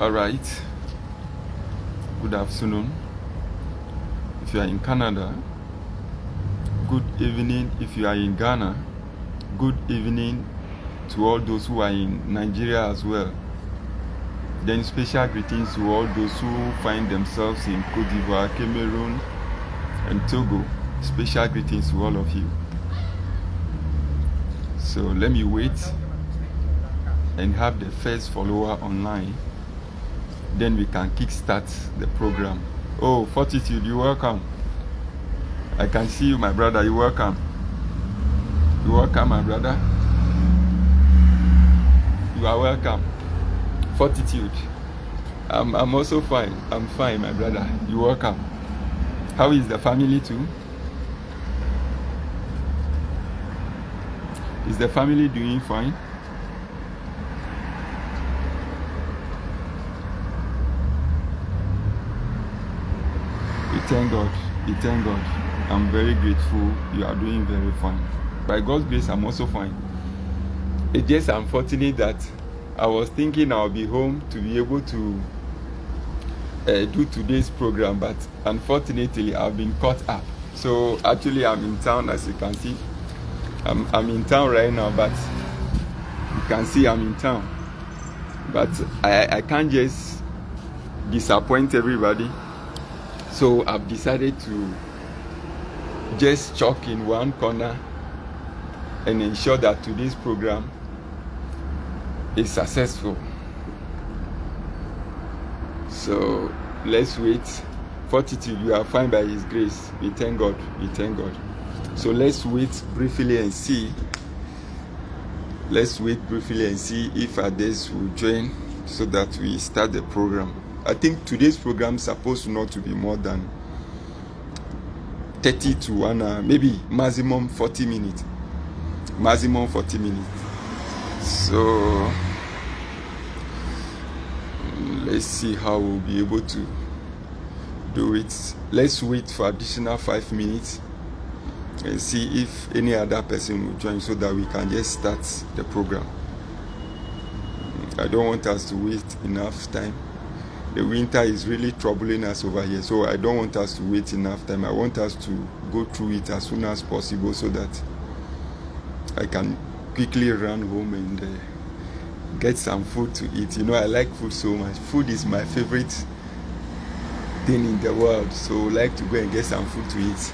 All right. Good afternoon. If you are in Canada, good evening. If you are in Ghana, good evening to all those who are in Nigeria as well. Then special greetings to all those who find themselves in Côte d'Ivoire, Cameroon, and Togo. Special greetings to all of you. So let me wait and have the first follower online. Then we can kickstart the program. Oh, Fortitude, you're welcome. I can see you, my brother. You're welcome. You're welcome, my brother. You are welcome. Fortitude. I'm also fine. I'm fine, my brother. You're welcome. How is the family too? Is the family doing fine? We thank God. We thank God. I'm very grateful. You are doing very fine. By God's grace, I'm also fine. It's just unfortunate that I was thinking I'll be home to be able to do today's program, but unfortunately, I've been caught up. So actually, I'm in town, as you can see. I'm in town right now, but you can see I'm in town. But I can't just disappoint everybody. So I've decided to just chalk in one corner and ensure that today's program is successful. So let's wait. Fortitude, you are fine by His grace. We thank God. We thank God. So let's wait briefly and see. Let's wait briefly and see if others will join so that we start the program. I think today's program is supposed not to be more than 30 to 1 hour, maybe maximum 40 minutes. Maximum 40 minutes. So let's see how we'll be able to do it. Let's wait for additional 5 minutes and see if any other person will join so that we can just start the program. I don't want us to waste enough time. The winter is really troubling us over here, so I don't want us to wait enough time. I want us to go through it as soon as possible so that I can quickly run home and get some food to eat. You know, I like food so much. Food is my favorite thing in the world, so I like to go and get some food to eat.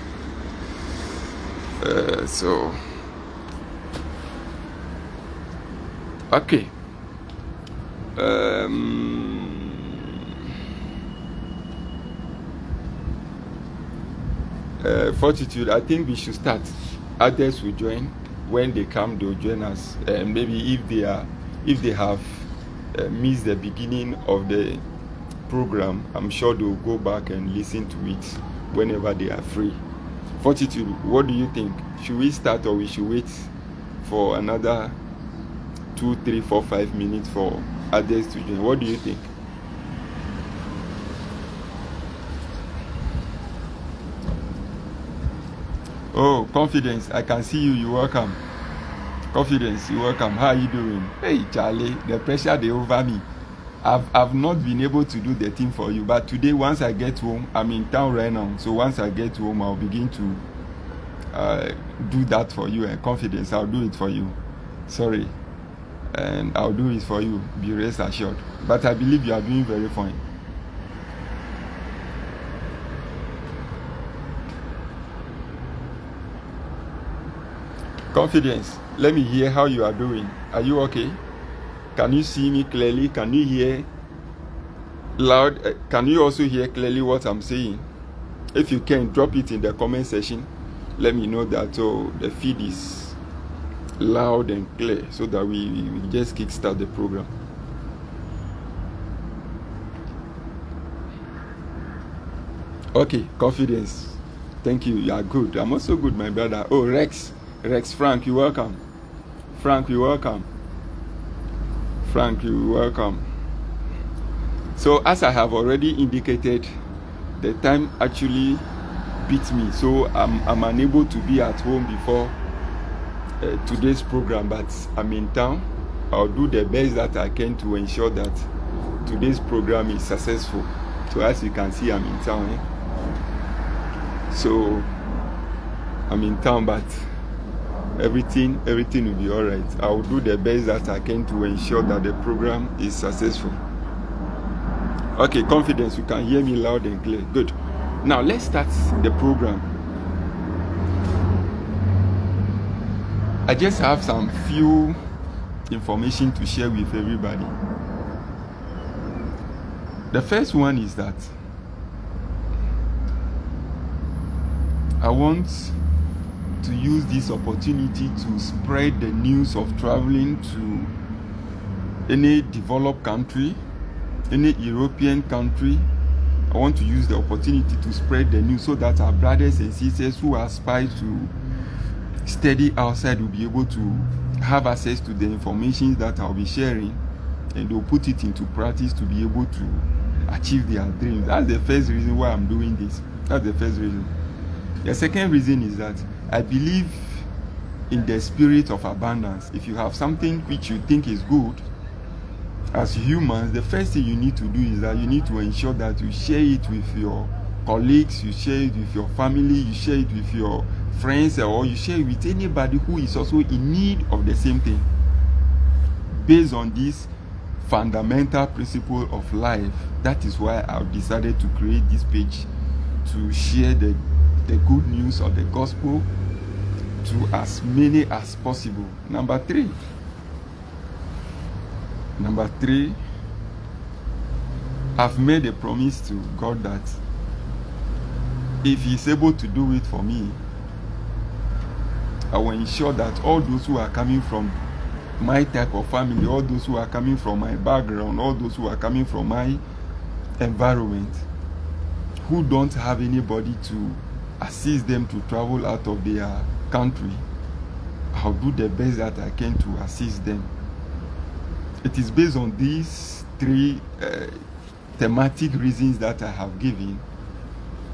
Okay. Fortitude, I think we should start. Others will join. When they come, they'll join us. Maybe if they have missed the beginning of the program, I'm sure they'll go back and listen to it whenever they are free. Fortitude, what do you think? Should we start or we should wait for another 2, 3, 4, 5 minutes for others to join? What do you think? Oh, Confidence, I can see you. You're welcome. Confidence, you're welcome. How are you doing? Hey, Charlie, the pressure they over me. I've not been able to do the thing for you, but today, once I get home, I'm in town right now. So once I get home, I'll begin to do that for you. And Confidence, I'll do it for you. Sorry, and I'll do it for you. Be rest assured. But I believe you are doing very fine. Confidence, let me hear how you are doing. Are you okay? Can you see me clearly? Can you hear loud? Can you also hear clearly what I'm saying? If you can, drop it in the comment section. Let me know that the feed is loud and clear so that we just kickstart the program. Okay, Confidence. Thank you. You are good. I'm also good, my brother. Oh, Rex, Frank, you're welcome. Frank, you're welcome. Frank, you're welcome. So, as I have already indicated, the time actually beat me. So, I'm unable to be at home before today's program, but I'm in town. I'll do the best that I can to ensure that today's program is successful. So as you can see, I'm in town. So I'm in town, but everything will be all right. I will do the best that I can to ensure that the program is successful. Okay, confidence, you can hear me loud and clear. Good. Now let's start the program. I just have some few information to share with everybody. The first one is that I want to use this opportunity to spread the news of traveling to any developed country, any European country. I want to use the opportunity to spread the news so that our brothers and sisters who aspire to study outside will be able to have access to the information that I'll be sharing, and they'll put it into practice to be able to achieve their dreams. That's the first reason why I'm doing this. That's the first reason. The second reason is that I believe in the spirit of abundance. If you have something which you think is good, as humans, the first thing you need to do is that you need to ensure that you share it with your colleagues, you share it with your family, you share it with your friends, or you share it with anybody who is also in need of the same thing. Based on this fundamental principle of life, that is why I've decided to create this page to share the good news of the gospel to as many as possible. Number three, I've made a promise to God that if He's able to do it for me, I will ensure that all those who are coming from my type of family, all those who are coming from my background, all those who are coming from my environment, who don't have anybody to assist them to travel out of their country, I'll do the best that I can to assist them. It is based on these three thematic reasons that I have given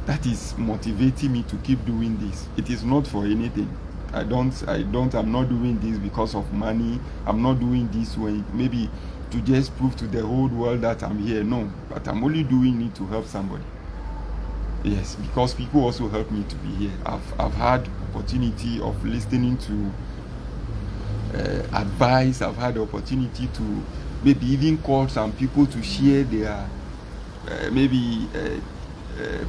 that is motivating me to keep doing this. It is not for anything. I'm not doing this because of money. I'm not doing this when maybe to just prove to the whole world that I'm here. No, but I'm only doing it to help somebody. Yes, because people also help me to be here. I've had opportunity of listening to advice. I've had the opportunity to maybe even call some people to share their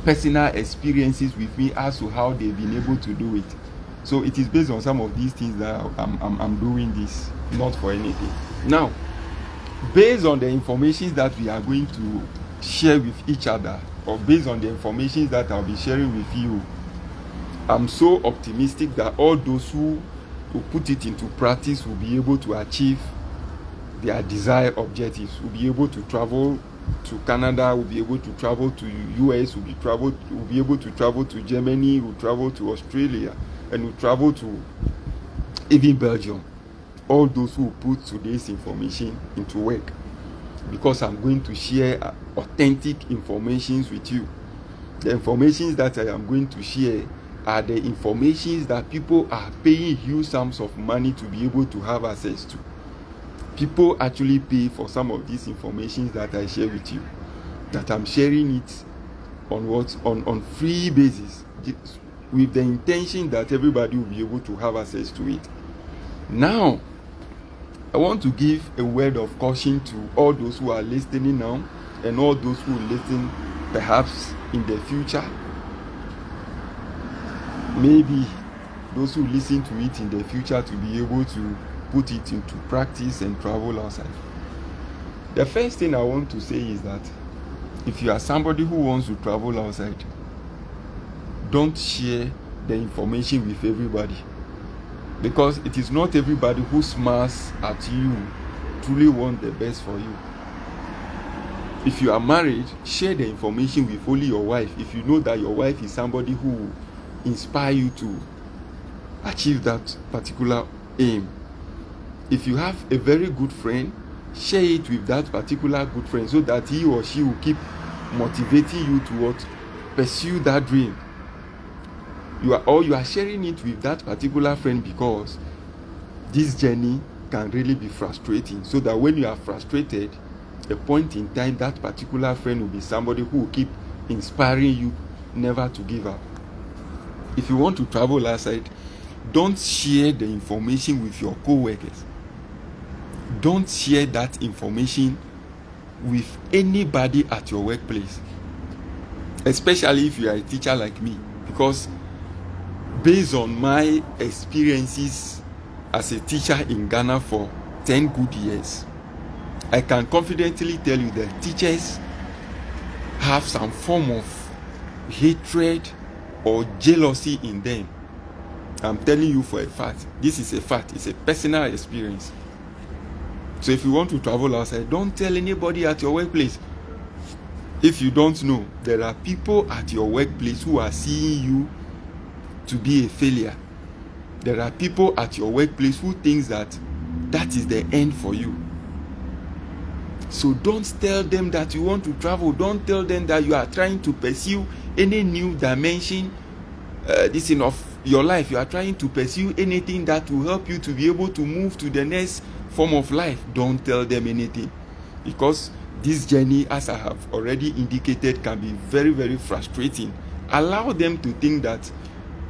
personal experiences with me as to how they've been able to do it. So it is based on some of these things that I'm doing this, not for anything. Now, based on the information that we are going to share with each other, or based on the information that I'll be sharing with you, I'm so optimistic that all those who put it into practice will be able to achieve their desired objectives. Will be able to travel to Canada, will be able to travel to US, will be able to travel to Germany, will travel to Australia, and will travel to even Belgium. All those who put today's information into work, because I'm going to share authentic informations with you. The informations that I am going to share are the informations that people are paying huge sums of money to be able to have access to. People actually pay for some of these informations that I share with you, that I'm sharing it on free basis, with the intention that everybody will be able to have access to it. Now, I want to give a word of caution to all those who are listening now, and all those who will listen perhaps in the future. Maybe those who listen to it in the future to be able to put it into practice and travel outside. The first thing I want to say is that if you are somebody who wants to travel outside, don't share the information with everybody, because it is not everybody who smiles at you truly want the best for you. If you are married, share the information with only your wife, if you know that your wife is somebody who will inspire you to achieve that particular aim. If you have a very good friend, share it with that particular good friend, so that he or she will keep motivating you to pursue that dream. You are sharing it with that particular friend because this journey can really be frustrating, so that when you are frustrated, a point in time, that particular friend will be somebody who will keep inspiring you never to give up. If you want to travel outside, don't share the information with your co-workers. Don't share that information with anybody at your workplace, especially if you are a teacher like me, because based on my experiences as a teacher in Ghana for 10 good years, I can confidently tell you that teachers have some form of hatred or jealousy in them. I'm telling you for a fact. This is a fact. It's a personal experience. So if you want to travel outside, don't tell anybody at your workplace. If you don't know, there are people at your workplace who are seeing you to be a failure. There are people at your workplace who think that is the end for you. So don't tell them that you want to travel. Don't tell them that you are trying to pursue any new dimension of your life. You are trying to pursue anything that will help you to be able to move to the next form of life. Don't tell them anything, because this journey, as I have already indicated, can be very, very frustrating. Allow them to think that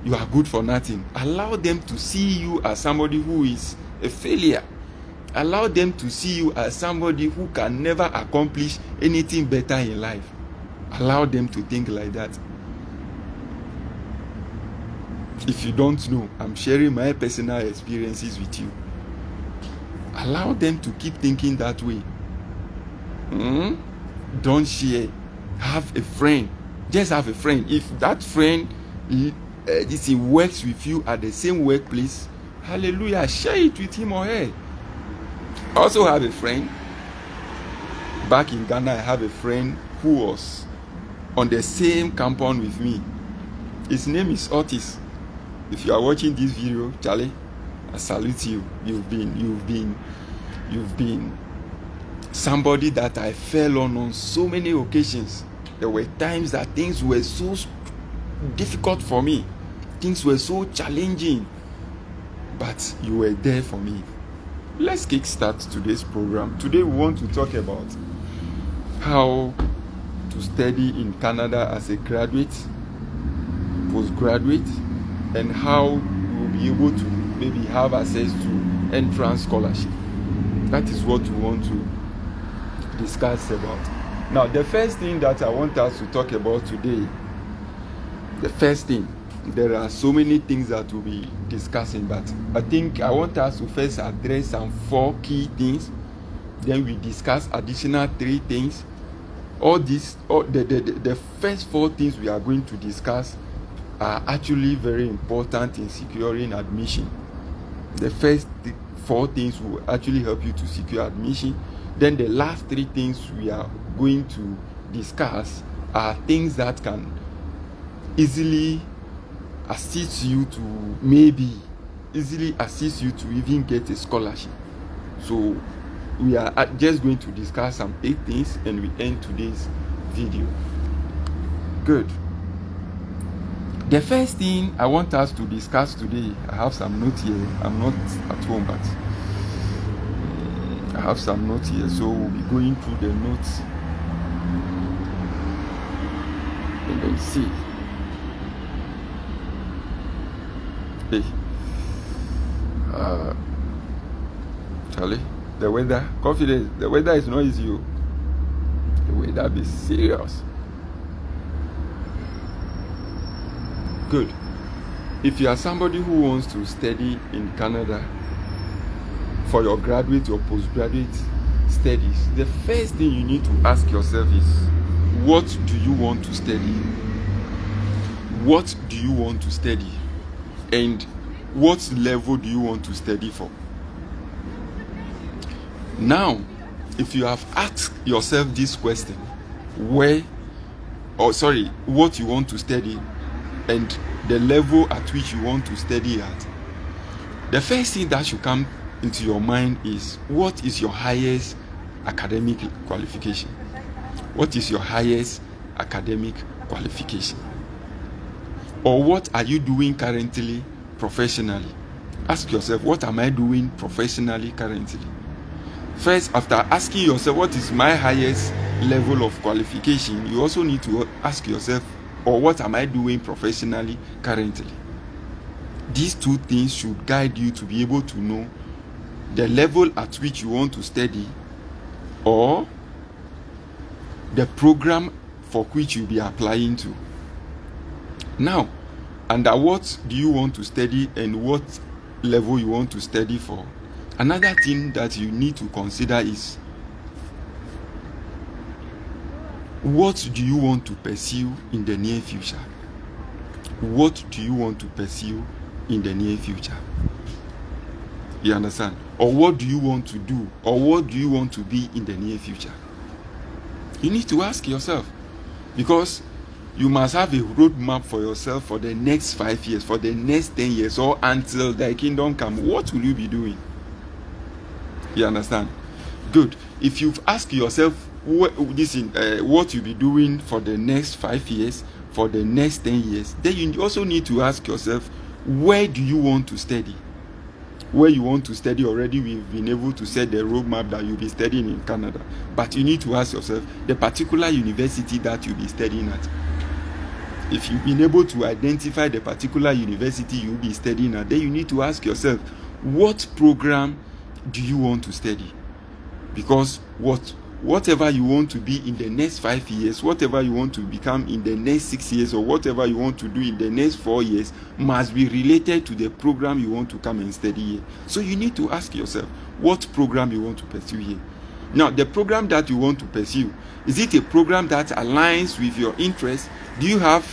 you are good for nothing. Allow them to see you as somebody who is a failure. Allow them to see you as somebody who can never accomplish anything better in life. Allow them to think like that. If you don't know, I'm sharing my personal experiences with you. Allow them to keep thinking that way. Don't share. Have a friend. Just have a friend. If that friend works with you at the same workplace, hallelujah, share it with him or her. Also have a friend. Back in Ghana, I have a friend who was on the same compound with me. His name is Otis. If you are watching this video, Charlie, I salute you. You've been somebody that I fell on so many occasions. There were times that things were so difficult for me. Things were so challenging. But you were there for me. Let's kickstart today's program. Today we want to talk about how to study in Canada as a graduate, postgraduate, and how you will be able to maybe have access to entrance scholarship. That is what we want to discuss about. Now, the first thing that I want us to talk about today, there are so many things that we'll be discussing, but I think I want us to first address some 4 key things. Then we discuss additional 3 things. The first 4 things we are going to discuss are actually very important in securing admission. The first 4 things will actually help you to secure admission. Then the last 3 things we are going to discuss are things that can easily assist you to even get a scholarship. So we are just going to discuss some 8 things and we end today's video. Good. The first thing I want us to discuss today, I have some notes here. I'm not at home, but I have some notes here, so we'll be going through the notes and then see. Hey, Charlie, the weather, confidence, the weather is not easy. The weather be serious. Good. If you are somebody who wants to study in Canada for your graduate or postgraduate studies, the first thing you need to ask yourself is, what do you want to study? What do you want to study? And what level do you want to study for? Now, if you have asked yourself this question, what you want to study and the level at which you want to study at, the first thing that should come into your mind is, what is your highest academic qualification? What is your highest academic qualification? Or what are you doing currently professionally? Ask yourself, what am I doing professionally currently? First, after asking yourself what is my highest level of qualification, you also need to ask yourself, or what am I doing professionally currently? These two things should guide you to be able to know the level at which you want to study, or the program for which you'll be applying to. Now, under what do you want to study and what level you want to study for? Another thing that you need to consider is, what do you want to pursue in the near future? What do you want to pursue in the near future? You understand? Or what do you want to do? Or what do you want to be in the near future? You need to ask yourself, because you must have a roadmap for yourself for the next 5 years, for the next 10 years, or until the kingdom come. What will you be doing? You understand? Good. If you've asked yourself what you'll be doing for the next 5 years, for the next 10 years, then you also need to ask yourself, where do you want to study? Where you want to study already, we've been able to set the roadmap that you'll be studying in Canada. But you need to ask yourself the particular university that you'll be studying at. If you've been able to identify the particular university you'll be studying at, then you need to ask yourself, what program do you want to study? Because whatever you want to be in the next 5 years, whatever you want to become in the next 6 years, or whatever you want to do in the next 4 years, must be related to the program you want to come and study here. So you need to ask yourself, what program you want to pursue here? Now, the program that you want to pursue, is it a program that aligns with your interests? Do you have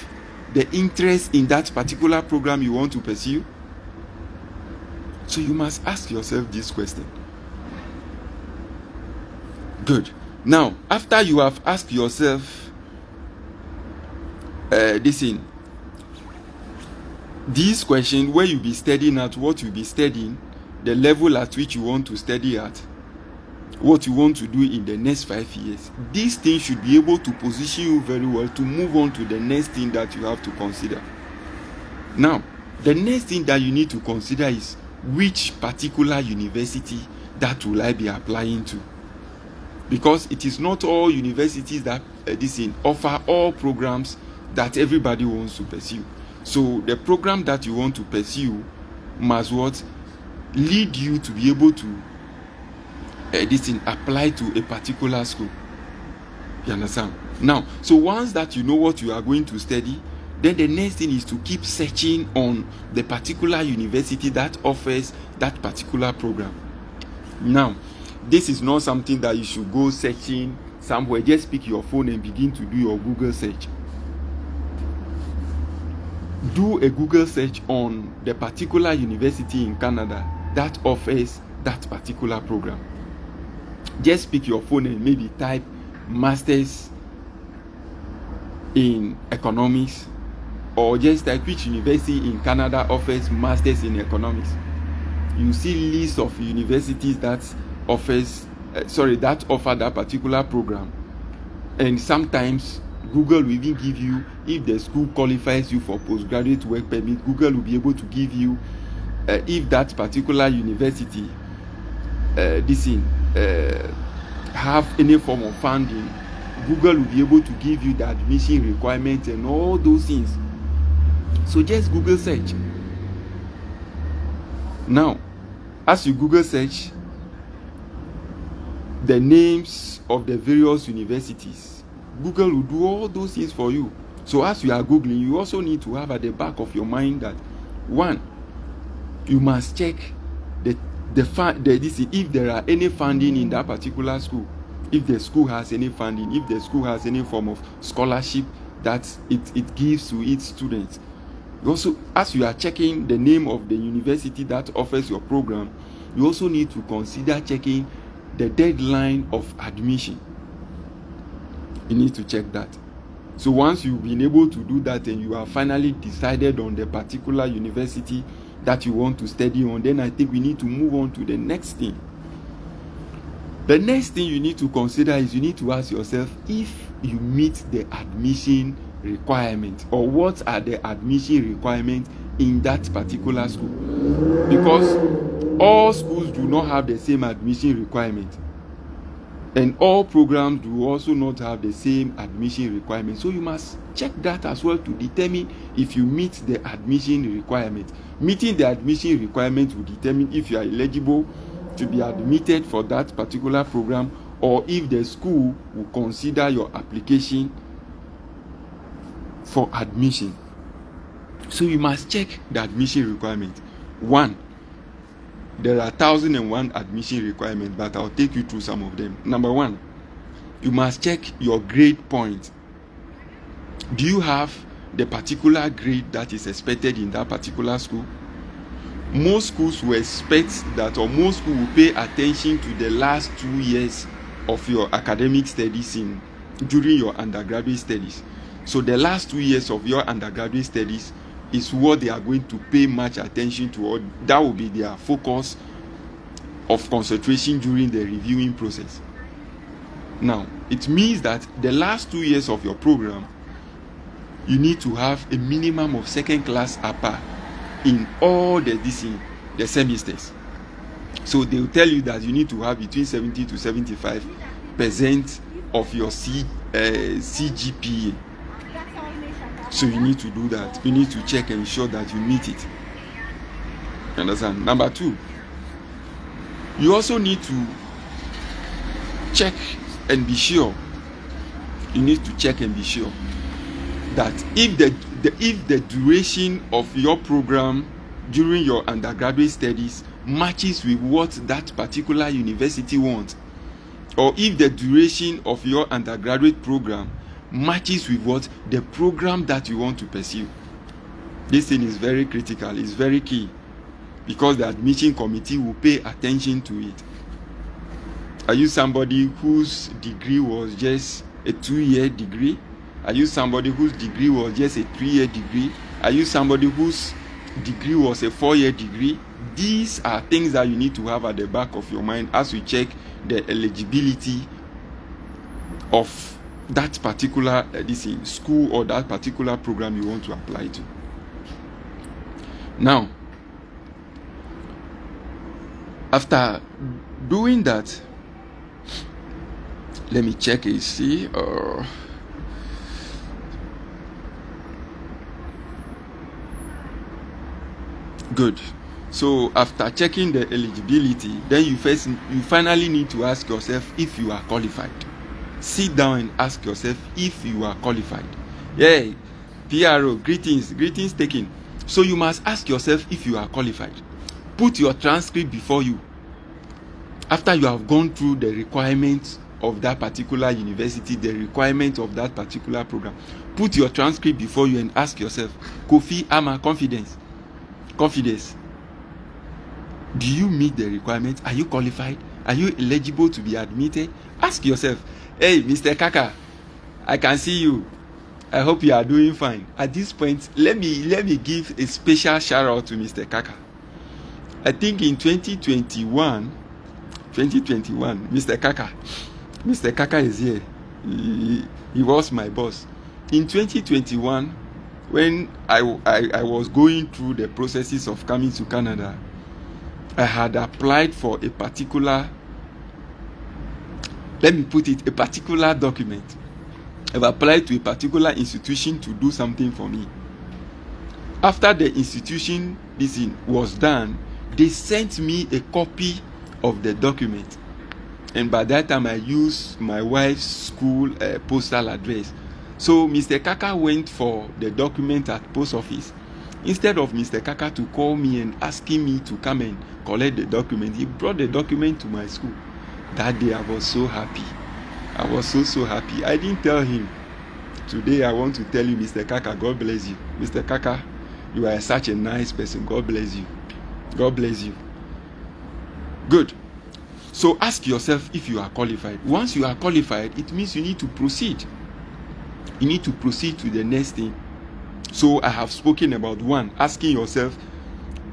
the interest in that particular program you want to pursue? So you must ask yourself this question. Good. Now, after you have asked yourself this question, where you be studying at, what you be studying, the level at which you want to study at, what you want to do in the next 5 years, these things should be able to position you very well to move on to the next thing that you have to consider. Now, the next thing that you need to consider is, which particular university that will I be applying to? Because it is not all universities that offer all programs that everybody wants to pursue. So the program that you want to pursue must lead you to be able to apply to a particular school. You understand? Now, so once that you know what you are going to study, then the next thing is to keep searching on the particular university that offers that particular program. Now, this is not something that you should go searching somewhere. Just pick your phone and begin to do your Google search. Do a Google search on the particular university in Canada that offers that particular program. Just pick your phone and maybe type Masters in Economics, or just type which university in Canada offers Masters in Economics. You see lists of universities that offer that particular program, and sometimes Google will even give you, if the school qualifies you for postgraduate work permit, Google will be able to give you, if that particular university have any form of funding, Google will be able to give you the admission requirements and all those things. So just Google search. Now, as you Google search the names of the various universities, Google will do all those things for you. So as you are Googling, you also need to have at the back of your mind that, one, you must check if there are any funding in that particular school, if the school has any funding, if the school has any form of scholarship that it gives to its students. Also, as you are checking the name of the university that offers your program, you also need to consider checking the deadline of admission. You need to check that. So once you've been able to do that and you have finally decided on the particular university that you want to study on, then I think we need to move on to the next thing. The next thing you need to consider is, you need to ask yourself if you meet the admission requirement, or what are the admission requirements in that particular school. Because all schools do not have the same admission requirement. And all programs do also not have the same admission requirements. So you must check that as well to determine if you meet the admission requirement. Meeting the admission requirement will determine if you are eligible to be admitted for that particular program, or if the school will consider your application for admission. So you must check the admission requirement. One, there are 1,001 admission requirements, but I'll take you through some of them. Number one, you must check your grade point. Do you have the particular grade that is expected in that particular school? Most schools will expect that, or most schools will pay attention to the last 2 years of your academic studies during your undergraduate studies. So the last 2 years of your undergraduate studies is what they are going to pay much attention to, or that will be their focus of concentration during the reviewing process. Now, it means that the last 2 years of your program, you need to have a minimum of second class upper in all the semesters. So they will tell you that you need to have between 70 to 75% of your CGPA. So you need to do that. You need to check and ensure that you meet it. Understand? Number two, you also need to check and be sure. You need to check and be sure that if the duration of your program during your undergraduate studies matches with what that particular university wants, or if the duration of your undergraduate program matches with what the program that you want to pursue. This thing is very critical, it's very key, because the admission committee will pay attention to it. Are you somebody whose degree was just a 2-year degree? Are you somebody whose degree was just a 3-year degree? Are you somebody whose degree was a 4-year degree? These are things that you need to have at the back of your mind as you check the eligibility of that particular school or that particular program you want to apply to. Now, after doing that, let me check and see. Good. So after checking the eligibility, then you finally need to ask yourself if you are qualified. Sit down and ask yourself if you are qualified. Yeah, PRO, greetings taken. So you must ask yourself if you are qualified. Put your transcript before you. After you have gone through the requirements of that particular university, the requirements of that particular program, put your transcript before you and ask yourself, Kofi Ama, confidence. Do you meet the requirements? Are you qualified? Are you eligible to be admitted? Ask yourself, hey, Mr. Kaka, I can see you. I hope you are doing fine. At this point, let me give a special shout out to Mr. Kaka. I think in 2021, Mr. Kaka is here. He was my boss. In 2021, when I was going through the processes of coming to Canada, I had applied for a particular document. I've applied to a particular institution to do something for me. After the institution was done, they sent me a copy of the document. And by that time, I used my wife's school postal address. So Mr. Kaka went for the document at post office. Instead of Mr. Kaka to call me and asking me to come and collect the document, he brought the document to my school. That day I was so happy. I was so happy. I didn't tell him. Today I want to tell you, Mr. Kaka, God bless you. Mr. Kaka, you are such a nice person. God bless you. God bless you. Good. So ask yourself if you are qualified. Once you are qualified, it means you need to proceed. You need to proceed to the next thing. So I have spoken about one, asking yourself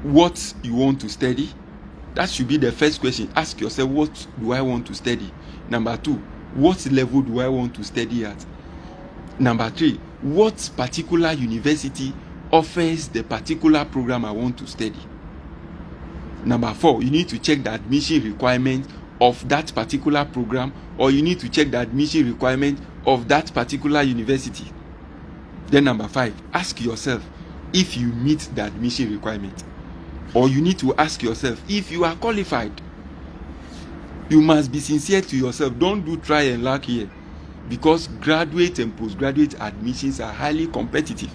what you want to study. That should be the first question. Ask yourself, what do I want to study? Number 2, what level do I want to study at? Number 3, what particular university offers the particular program I want to study? Number 4, you need to check the admission requirements of that particular program, or you need to check the admission requirement of that particular university. Then number 5, ask yourself if you meet the admission requirement, or you need to ask yourself if you are qualified. You must be sincere to yourself. Don't do try and luck here, because graduate and postgraduate admissions are highly competitive.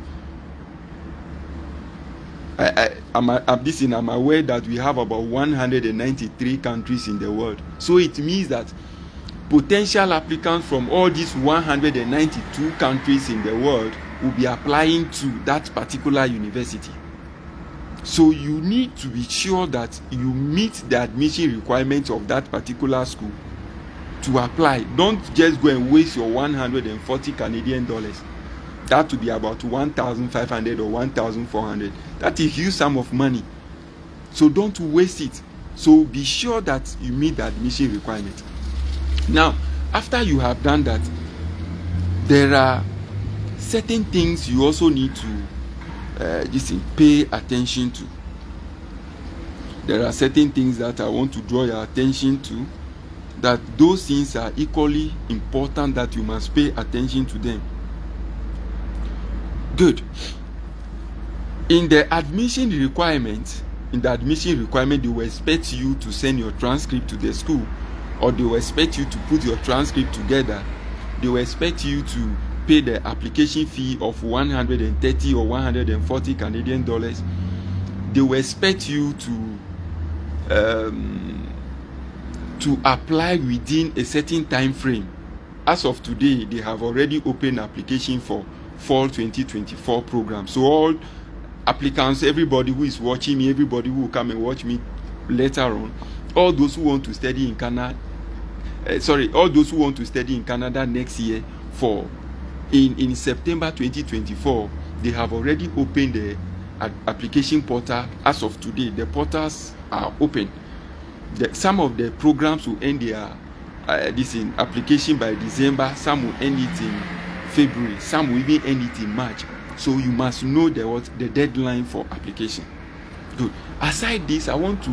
I'm aware that we have about 193 countries in the world. So it means that potential applicants from all these 192 countries in the world will be applying to that particular university. So you need to be sure that you meet the admission requirements of that particular school to apply. Don't just go and waste your 140 Canadian dollars. That would be about 1,500 or 1,400. That is a huge sum of money. So don't waste it. So be sure that you meet the admission requirement. Now, after you have done that, there are certain things you also need to pay attention to. There are certain things that I want to draw your attention to, that those things are equally important, that you must pay attention to them. Good. In the admission requirement, they will expect you to send your transcript to the school, or they will expect you to put your transcript together. They will expect you to pay the application fee of 130 or 140 Canadian dollars. They will expect you to apply within a certain time frame. As of today, they have already opened application for fall 2024 program. So all applicants, everybody who is watching me, everybody who will come and watch me later on, all those who want to study in Canada, all those who want to study in Canada next year in September 2024, they have already opened the application portal. As of today, the portals are open. Some of the programs will end their application by December. Some will end it in February. Some will even end it in March. So you must know the deadline for application. Good. Aside this, I want to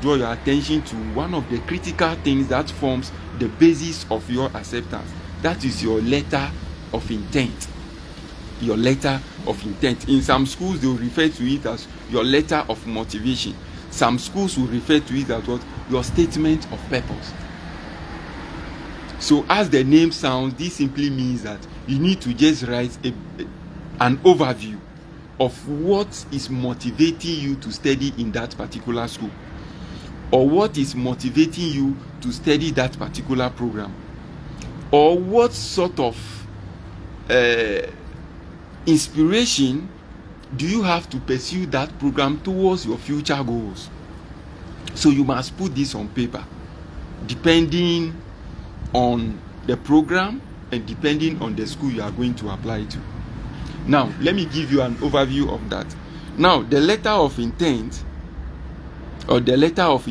draw your attention to one of the critical things that forms the basis of your acceptance. That is your letter of intent. Your letter of intent. In some schools, they will refer to it as your letter of motivation. Some schools will refer to it as your statement of purpose. So as the name sounds, this simply means that you need to just write an overview of what is motivating you to study in that particular school, or what is motivating you to study that particular program, or what sort of inspiration do you have to pursue that program towards your future goals. So you must put this on paper, depending on the program and depending on the school you are going to apply to. Now, let me give you an overview of that. Now, the letter of intent or the letter of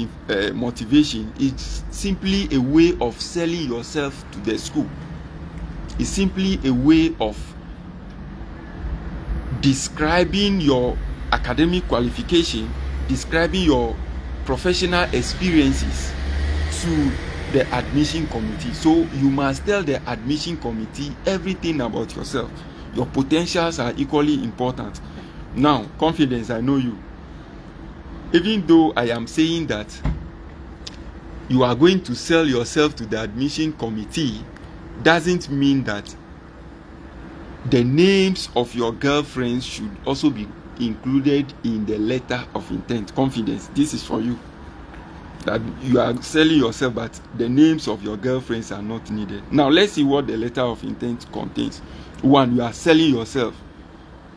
motivation is simply a way of selling yourself to the school. It's simply a way of describing your academic qualification, describing your professional experiences to the admission committee. So you must tell the admission committee everything about yourself. Your potentials are equally important. Now, confidence, I know you. Even though I am saying that you are going to sell yourself to the admission committee, doesn't mean that the names of your girlfriends should also be included in the letter of intent. Confidence, this is for you. That you are selling yourself, but the names of your girlfriends are not needed. Now, let's see what the letter of intent contains. 1, you are selling yourself.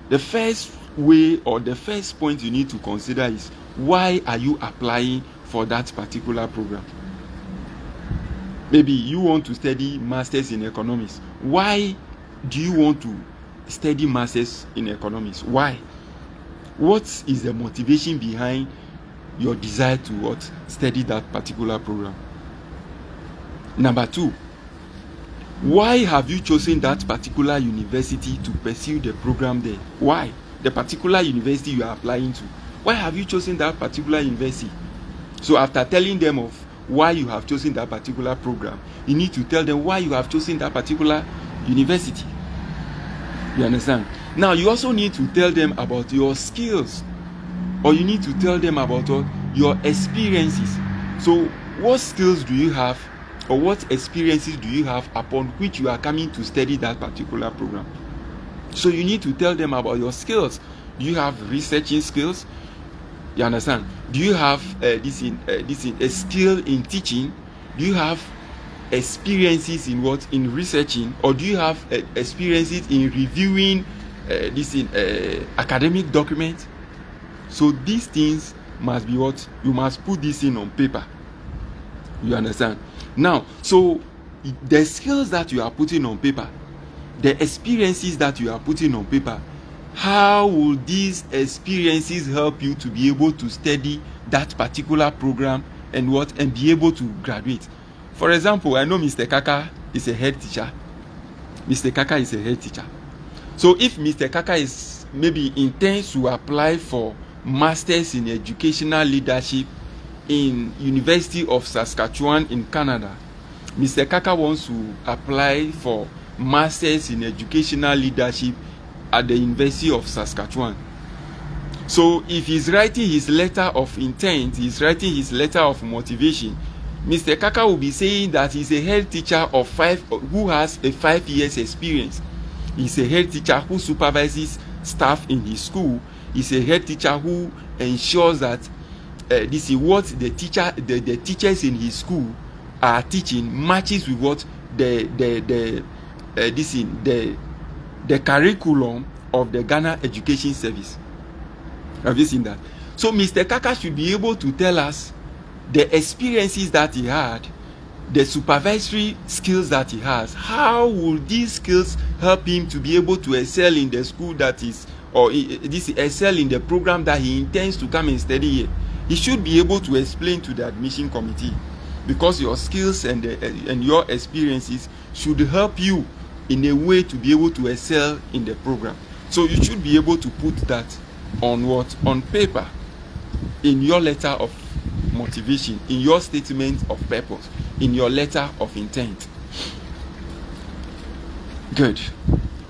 The first way or the first point you need to consider is, why are you applying for that particular program? Maybe you want to study masters in economics. Why do you want to study masters in economics? Why? What is the motivation behind your desire to study that particular program? Number 2, why have you chosen that particular university to pursue the program there? Why? The particular university you are applying to. Why have you chosen that particular university? So after telling them of why you have chosen that particular program. You need to tell them why you have chosen that particular university. You understand? Now, you also need to tell them about your skills, or you need to tell them about your experiences. So, what skills do you have, or what experiences do you have upon which you are coming to study that particular program? So, you need to tell them about your skills. Do you have researching skills? You understand? Do you have a skill in teaching? Do you have experiences in researching, or do you have experiences in reviewing academic documents? So these things must be what you must put this in on paper. You understand? Now, so the skills that you are putting on paper, the experiences that you are putting on paper, how will these experiences help you to be able to study that particular program and be able to graduate? For example, I know Mr. Kaka is a head teacher. Mr. Kaka is a head teacher. So if Mr. Kaka is maybe intends to apply for Masters in Educational Leadership in University of Saskatchewan in Canada, Mr. Kaka wants to apply for Masters in Educational Leadership at the University of Saskatchewan. So if he's writing his letter of intent, he's writing his letter of motivation, Mr. Kaka will be saying that he's a head teacher who has a 5 years experience. He's a head teacher who supervises staff in his school. He's a head teacher who ensures that this is what the teachers in his school are teaching matches with what the curriculum of the Ghana Education Service. Have you seen that? So Mr. Kaka should be able to tell us the experiences that he had, the supervisory skills that he has. How will these skills help him to be able to excel in the school excel in the program that he intends to come and study here? He should be able to explain to the admission committee, because your skills and your experiences should help you in a way to be able to excel in the program. So you should be able to put that on paper, in your letter of motivation, in your statement of purpose, in your letter of intent. Good.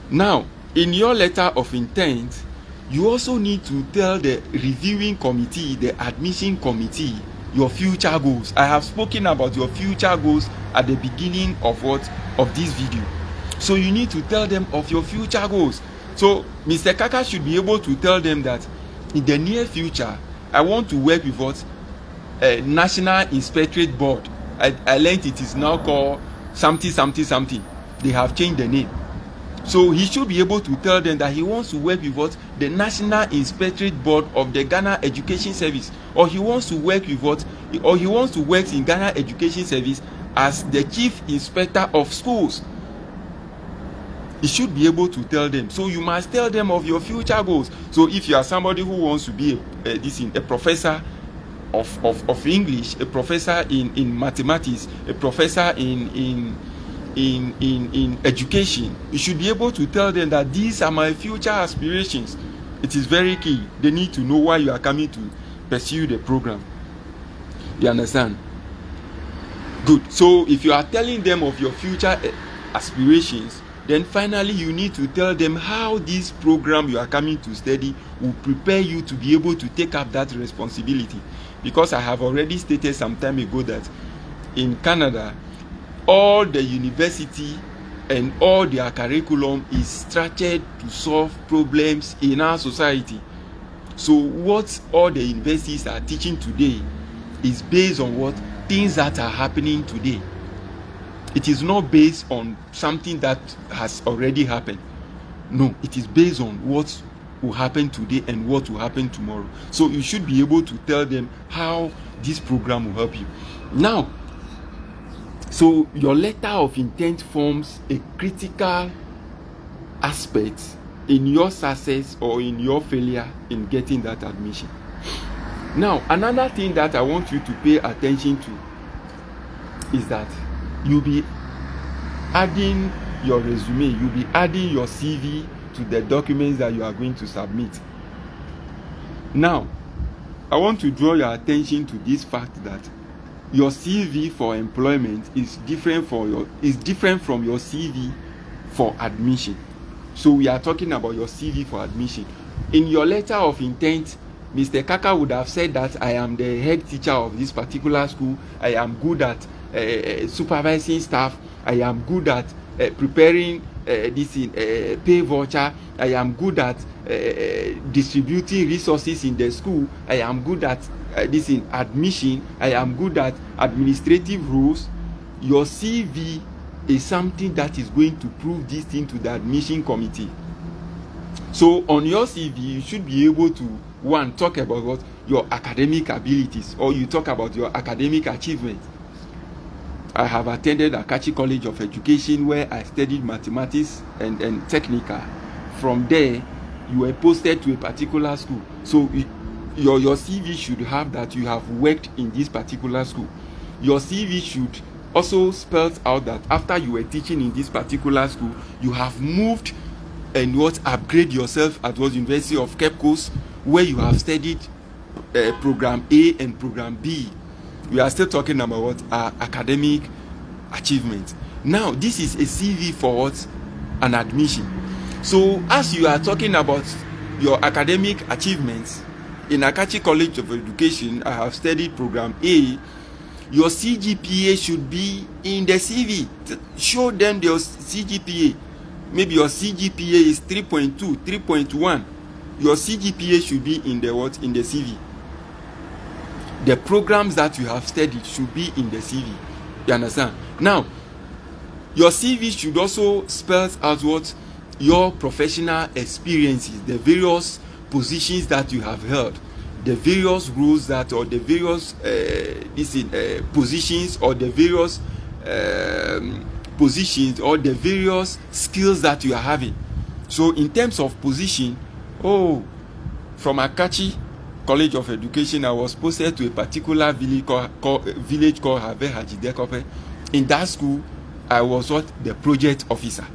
Now, in your letter of intent, you also need to tell the reviewing committee, the admission committee, your future goals. I have spoken about your future goals at the beginning of this video. So you need to tell them of your future goals. So Mr. Kaka should be able to tell them that in the near future, I want to work with what? National Inspectorate Board. I learned it is now called something. They have changed the name. So he should be able to tell them that he wants to work with what? The National Inspectorate Board of the Ghana Education Service. Or he wants to work with what? Or he wants to work in Ghana Education Service as the Chief Inspector of Schools. He should be able to tell them. So you must tell them of your future goals. So if you are somebody who wants to be a professor of English, a professor in mathematics, a professor in education, you should be able to tell them that these are my future aspirations. It is very key. They need to know why you are coming to pursue the program. You understand? Good. So if you are telling them of your future aspirations, then finally you need to tell them how this program you are coming to study will prepare you to be able to take up that responsibility. Because I have already stated some time ago that in Canada, all the university and all their curriculum is structured to solve problems in our society. So what all the universities are teaching today is based on what? Things that are happening today. It is not based on something that has already happened. No, it is based on what will happen today and what will happen tomorrow. So you should be able to tell them how this program will help you. Now, so your letter of intent forms a critical aspect in your success or in your failure in getting that admission. Now, another thing that I want you to pay attention to is that you'll be adding your resume, you'll be adding your CV to the documents that you are going to submit. Now, I want to draw your attention to this fact that your CV for employment is different from your CV for admission. So we are talking about your CV for admission. In your letter of intent, Mr. Kaka would have said that I am the head teacher of this particular school. I am good at supervising staff. I am good at preparing this in pay voucher. I am good at distributing resources in the school. I am good at this in admission. I am good at administrative rules. Your CV is something that is going to prove this thing to the admission committee. So on your CV, you should be able to, one, talk about what your academic abilities, or you talk about your academic achievements. I have attended Akachi College of Education where I studied mathematics and technical. From there, you were posted to a particular school. So your CV should have that you have worked in this particular school. Your CV should also spell out that after you were teaching in this particular school, you have moved and upgrade yourself at what University of Cape Coast, where you have studied program A and program B. We are still talking about what academic achievement. Now, this is a CV for what? An admission. So, as you are talking about your academic achievements, in Akachi College of Education, I have studied program A. Your CGPA should be in the CV. Show them your CGPA. Maybe your CGPA is 3.2, 3.1. Your CGPA should be in the what? In the CV. The programs that you have studied should be in the CV. You understand? Now, your CV should also spell out what? Your professional experiences, the various positions that you have held, the various roles that, or the various positions, or the various positions, or the various skills that you are having. So in terms of position, from Akachi College of Education, I was posted to a particular village called Have Hajidekope. In that school, I was what? The project officer.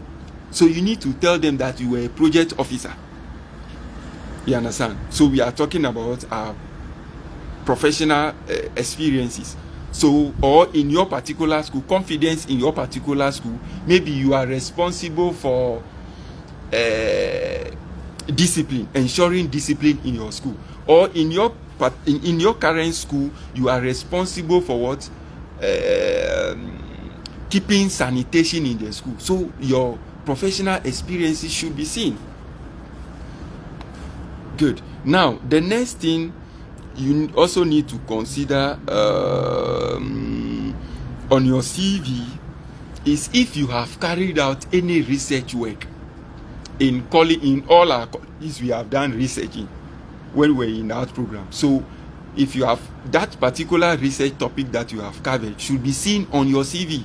So you need to tell them that you were a project officer. You understand? So we are talking about our professional experiences. So, or in your particular school, confidence in your particular school, maybe you are responsible for discipline, ensuring discipline in your school, or in your current school, you are responsible for what? Keeping sanitation in the school. So your professional experiences should be seen. Good. Now, the next thing you also need to consider on your CV is if you have carried out any research work. In all our colleges, we have done researching when we were in that program. So if you have that particular research topic that you have covered, should be seen on your CV.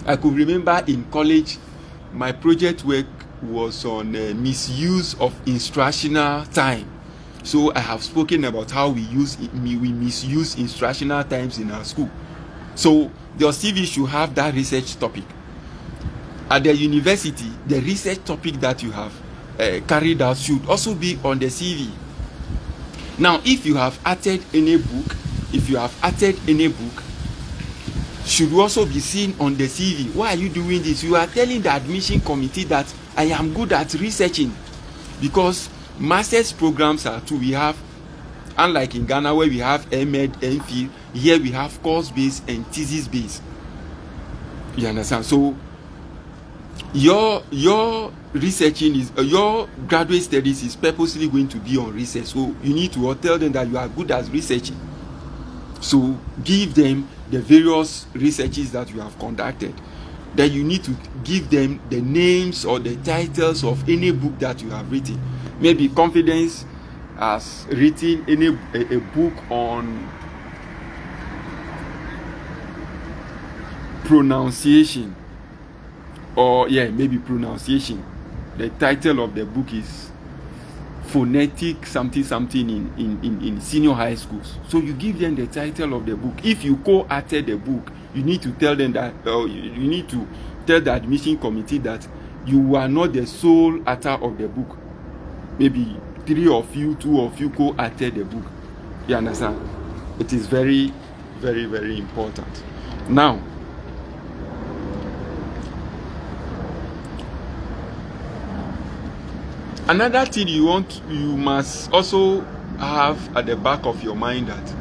I could remember in college, my project work was on misuse of instructional time. So I have spoken about how we misuse instructional times in our school. So your CV should have that research topic. At the university, the research topic that you have carried out should also be on the CV. Now, if you have authored any book, should also be seen on the CV. Why are you doing this? You are telling the admission committee that I am good at researching, because master's programs are two. We have, unlike in Ghana where we have MEd, MPhil, here we have course-based and thesis-based. You understand? So your researching is your graduate studies is purposely going to be on research. So you need to tell them that you are good at researching. So give them the various researches that you have conducted. Then you need to give them the names or the titles of any book that you have written. Maybe Confidence has written a book on pronunciation, or maybe pronunciation. The title of the book is Phonetic something in senior high schools. So you give them the title of the book. If you co-authored the book, you need to tell them that, you need to tell the admission committee that you are not the sole author of the book. Maybe 3 of you, 2 of you co-authored the book. You understand? It is very Very, very important. Now, another thing you must also have at the back of your mind that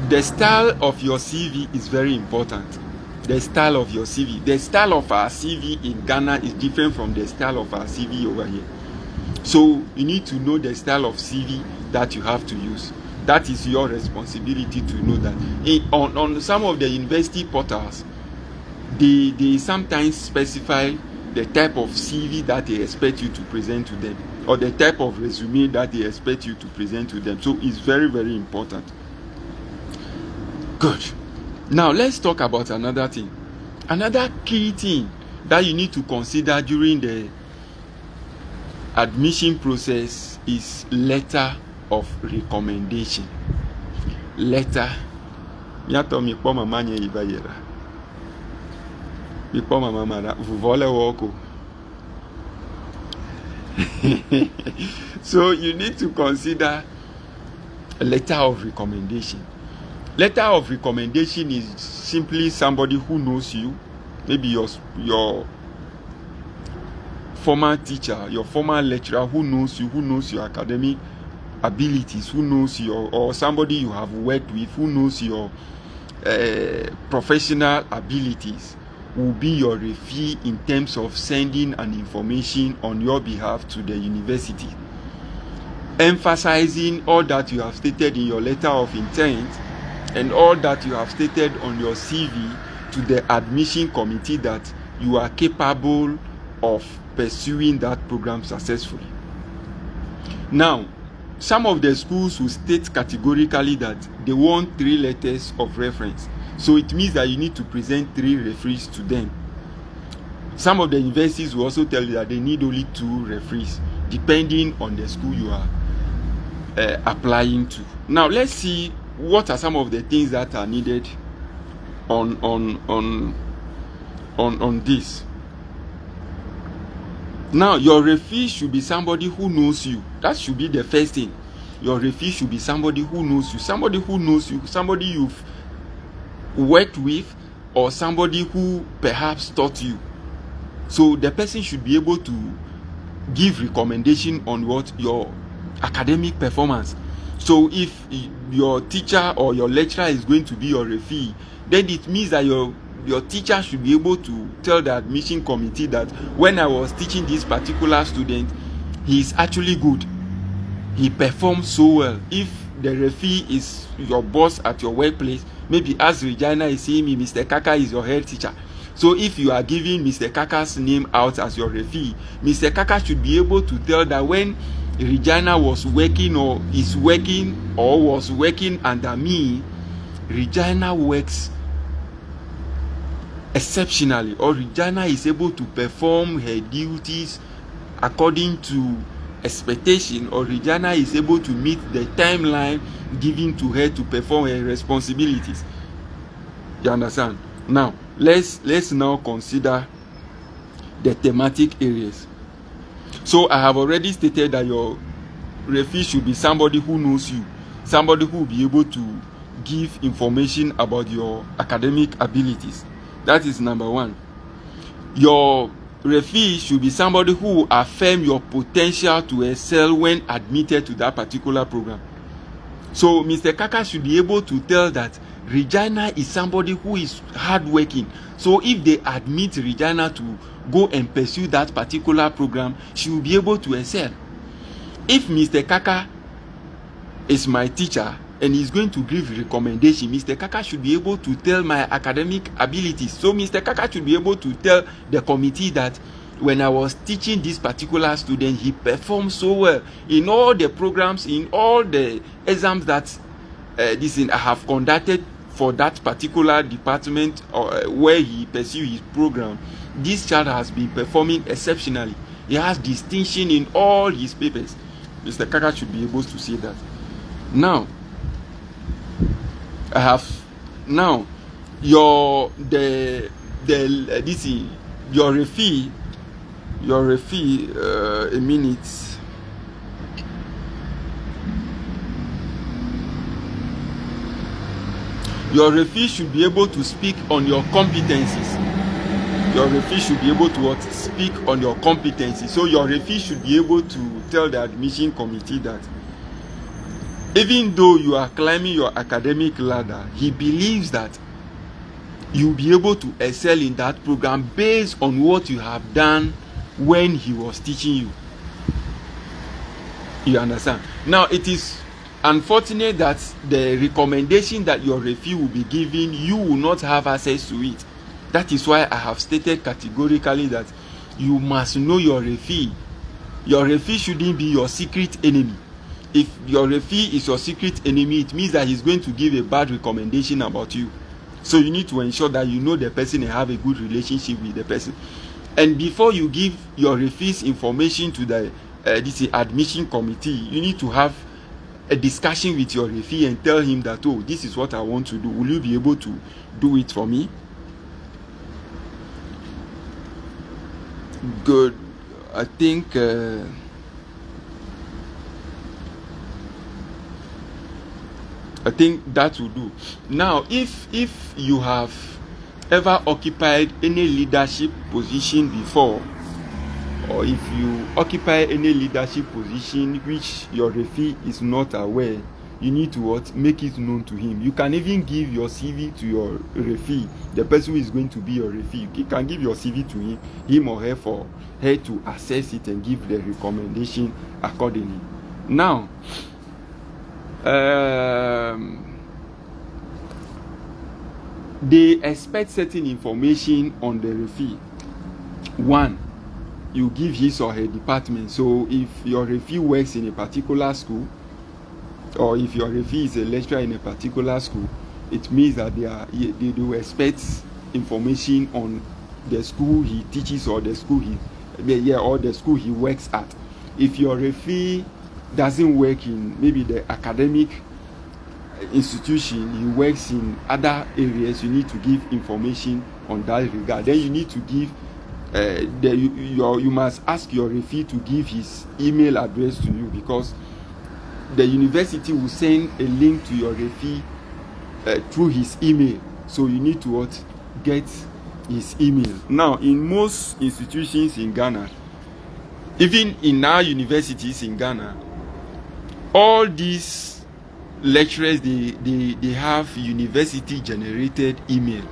the style of your CV is very important. The style of your CV. The style of our CV in Ghana is different from the style of our CV over here. So you need to know the style of CV that you have to use. That is your responsibility to know that. On some of the university portals, they sometimes specify the type of CV that they expect you to present to them, or the type of resume that they expect you to present to them. So it's very, very important. Good. Now let's talk about another thing. Another key thing that you need to consider during the admission process is letter of recommendation. Letter. Miato mi po mama nye ibayera. Mi po mama mara vuvole woko. So you need to consider a letter of recommendation. Letter of recommendation is simply somebody who knows you, maybe your former teacher, your former lecturer who knows you, who knows your academic abilities, who knows or somebody you have worked with, who knows your professional abilities, will be your referee in terms of sending an information on your behalf to the university, emphasizing all that you have stated in your letter of intent and all that you have stated on your CV to the admission committee that you are capable of pursuing that program successfully. Now, some of the schools will state categorically that they want 3 letters of reference. So it means that you need to present 3 referees to them. Some of the universities will also tell you that they need only 2 referees, depending on the school you are applying to. Now, let's see what are some of the things that are needed on this. Now, your referee should be somebody who knows you. That should be the first thing. Your referee should be somebody who knows you, somebody you've worked with, or somebody who perhaps taught you. So the person should be able to give recommendation on what your academic performance. So if your teacher or your lecturer is going to be your referee, then it means that your teacher should be able to tell the admission committee that when I was teaching this particular student, he is actually good. He performs so well. If the referee is your boss at your workplace, maybe as Regina is saying me, Mr. Kaka is your head teacher. So if you are giving Mr. Kaka's name out as your referee, Mr. Kaka should be able to tell that when Regina was working or is working or was working under me, Regina works exceptionally, or Regina is able to perform her duties according to expectation, or Regina is able to meet the timeline given to her to perform her responsibilities. You understand? Now, let's now consider the thematic areas. So I have already stated that your referee should be somebody who knows you, somebody who will be able to give information about your academic abilities. That is number 1. Your referee should be somebody who will affirm your potential to excel when admitted to that particular program. So Mr. Kaka should be able to tell that Regina is somebody who is hardworking. So if they admit Regina to go and pursue that particular program, she will be able to excel. If Mr. Kaka is my teacher and he's going to give recommendation, Mr. Kaka should be able to tell my academic abilities. So Mr. Kaka should be able to tell the committee that when I was teaching this particular student, he performed so well in all the programs, in all the exams that I have conducted for that particular department where he pursued his program. This child has been performing exceptionally. He has distinction in all his papers. Mr. Kaka should be able to say that. Now, your referee, a minute. Your referee should be able to speak on your competencies. Your referee should be able to what? Speak on your competencies. So your referee should be able to tell the admission committee that even though you are climbing your academic ladder, he believes that you'll be able to excel in that program based on what you have done when he was teaching you. You understand? Now, it is unfortunate that the recommendation that your referee will be giving, you will not have access to it. That is why I have stated categorically that you must know your referee. Your referee shouldn't be your secret enemy. If your referee is your secret enemy, it means that he's going to give a bad recommendation about you. So you need to ensure that you know the person and have a good relationship with the person. And before you give your referee's information to the this admission committee, you need to have a discussion with your referee and tell him that, oh, this is what I want to do. Will you be able to do it for me? Good. I think that will do. Now, if you have ever occupied any leadership position before, or if you occupy any leadership position which your referee is not aware, you need to what? Make it known to him. You can even give your CV to your referee, the person who is going to be your referee. You can give your CV to him or her for her to assess it and give the recommendation accordingly. Now, they expect certain information on the referee. One, you give his or her department. So if your referee works in a particular school, or if your referee is a lecturer in a particular school, it means that they do expect information on the school he teaches or the school he works at. If your referee doesn't work in maybe the academic institution, he works in other areas, you need to give information on that regard. Then you need to give you must ask your referee to give his email address to you, because the university will send a link to your referee through his email. So you need to get his email. Now, in most institutions in Ghana, even in our universities in Ghana, all these lecturers, they have university generated email,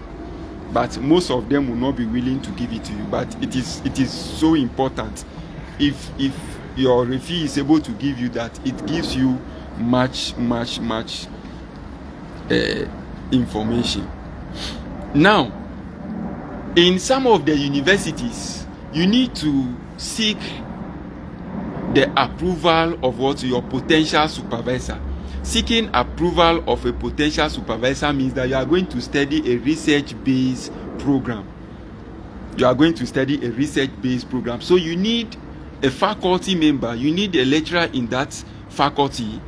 but most of them will not be willing to give it to you. But it is so important. If your referee is able to give you that, it gives you much information. Now, in some of the universities, you need to seek the approval of what your potential supervisor. Seeking approval of a potential supervisor means that you are going to study a research-based program. You are going to study a research-based program. So you need a faculty member, you need a lecturer in that faculty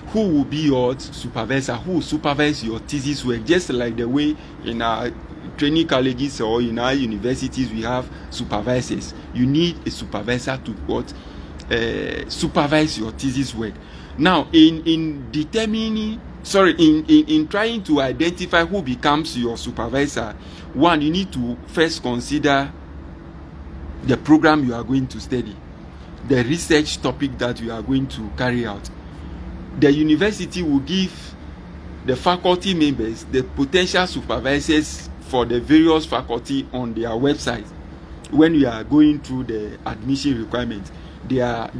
who will be your supervisor, who will supervise your thesis work, just like the way in our training colleges or in our universities we have supervisors. You need a supervisor to supervise your thesis work. Now, in trying to identify who becomes your supervisor, one, you need to first consider the program you are going to study, the research topic that you are going to carry out. The university will give the faculty members the potential supervisors for the various faculty on their website. When you are going through the admission requirements, their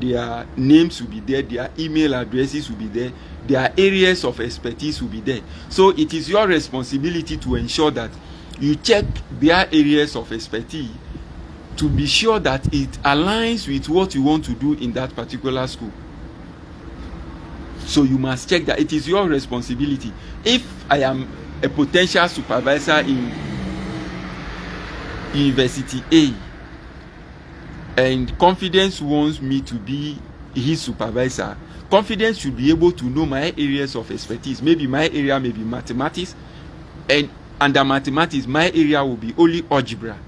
names will be there, their email addresses will be there, their areas of expertise will be there. So it is your responsibility to ensure that you check their areas of expertise to be sure that it aligns with what you want to do in that particular school. So you must check that. It is your responsibility. If I am a potential supervisor in University A, and Confidence wants me to be his supervisor, Confidence should be able to know my areas of expertise. Maybe my area may be mathematics, and under mathematics, my area will be only algebra.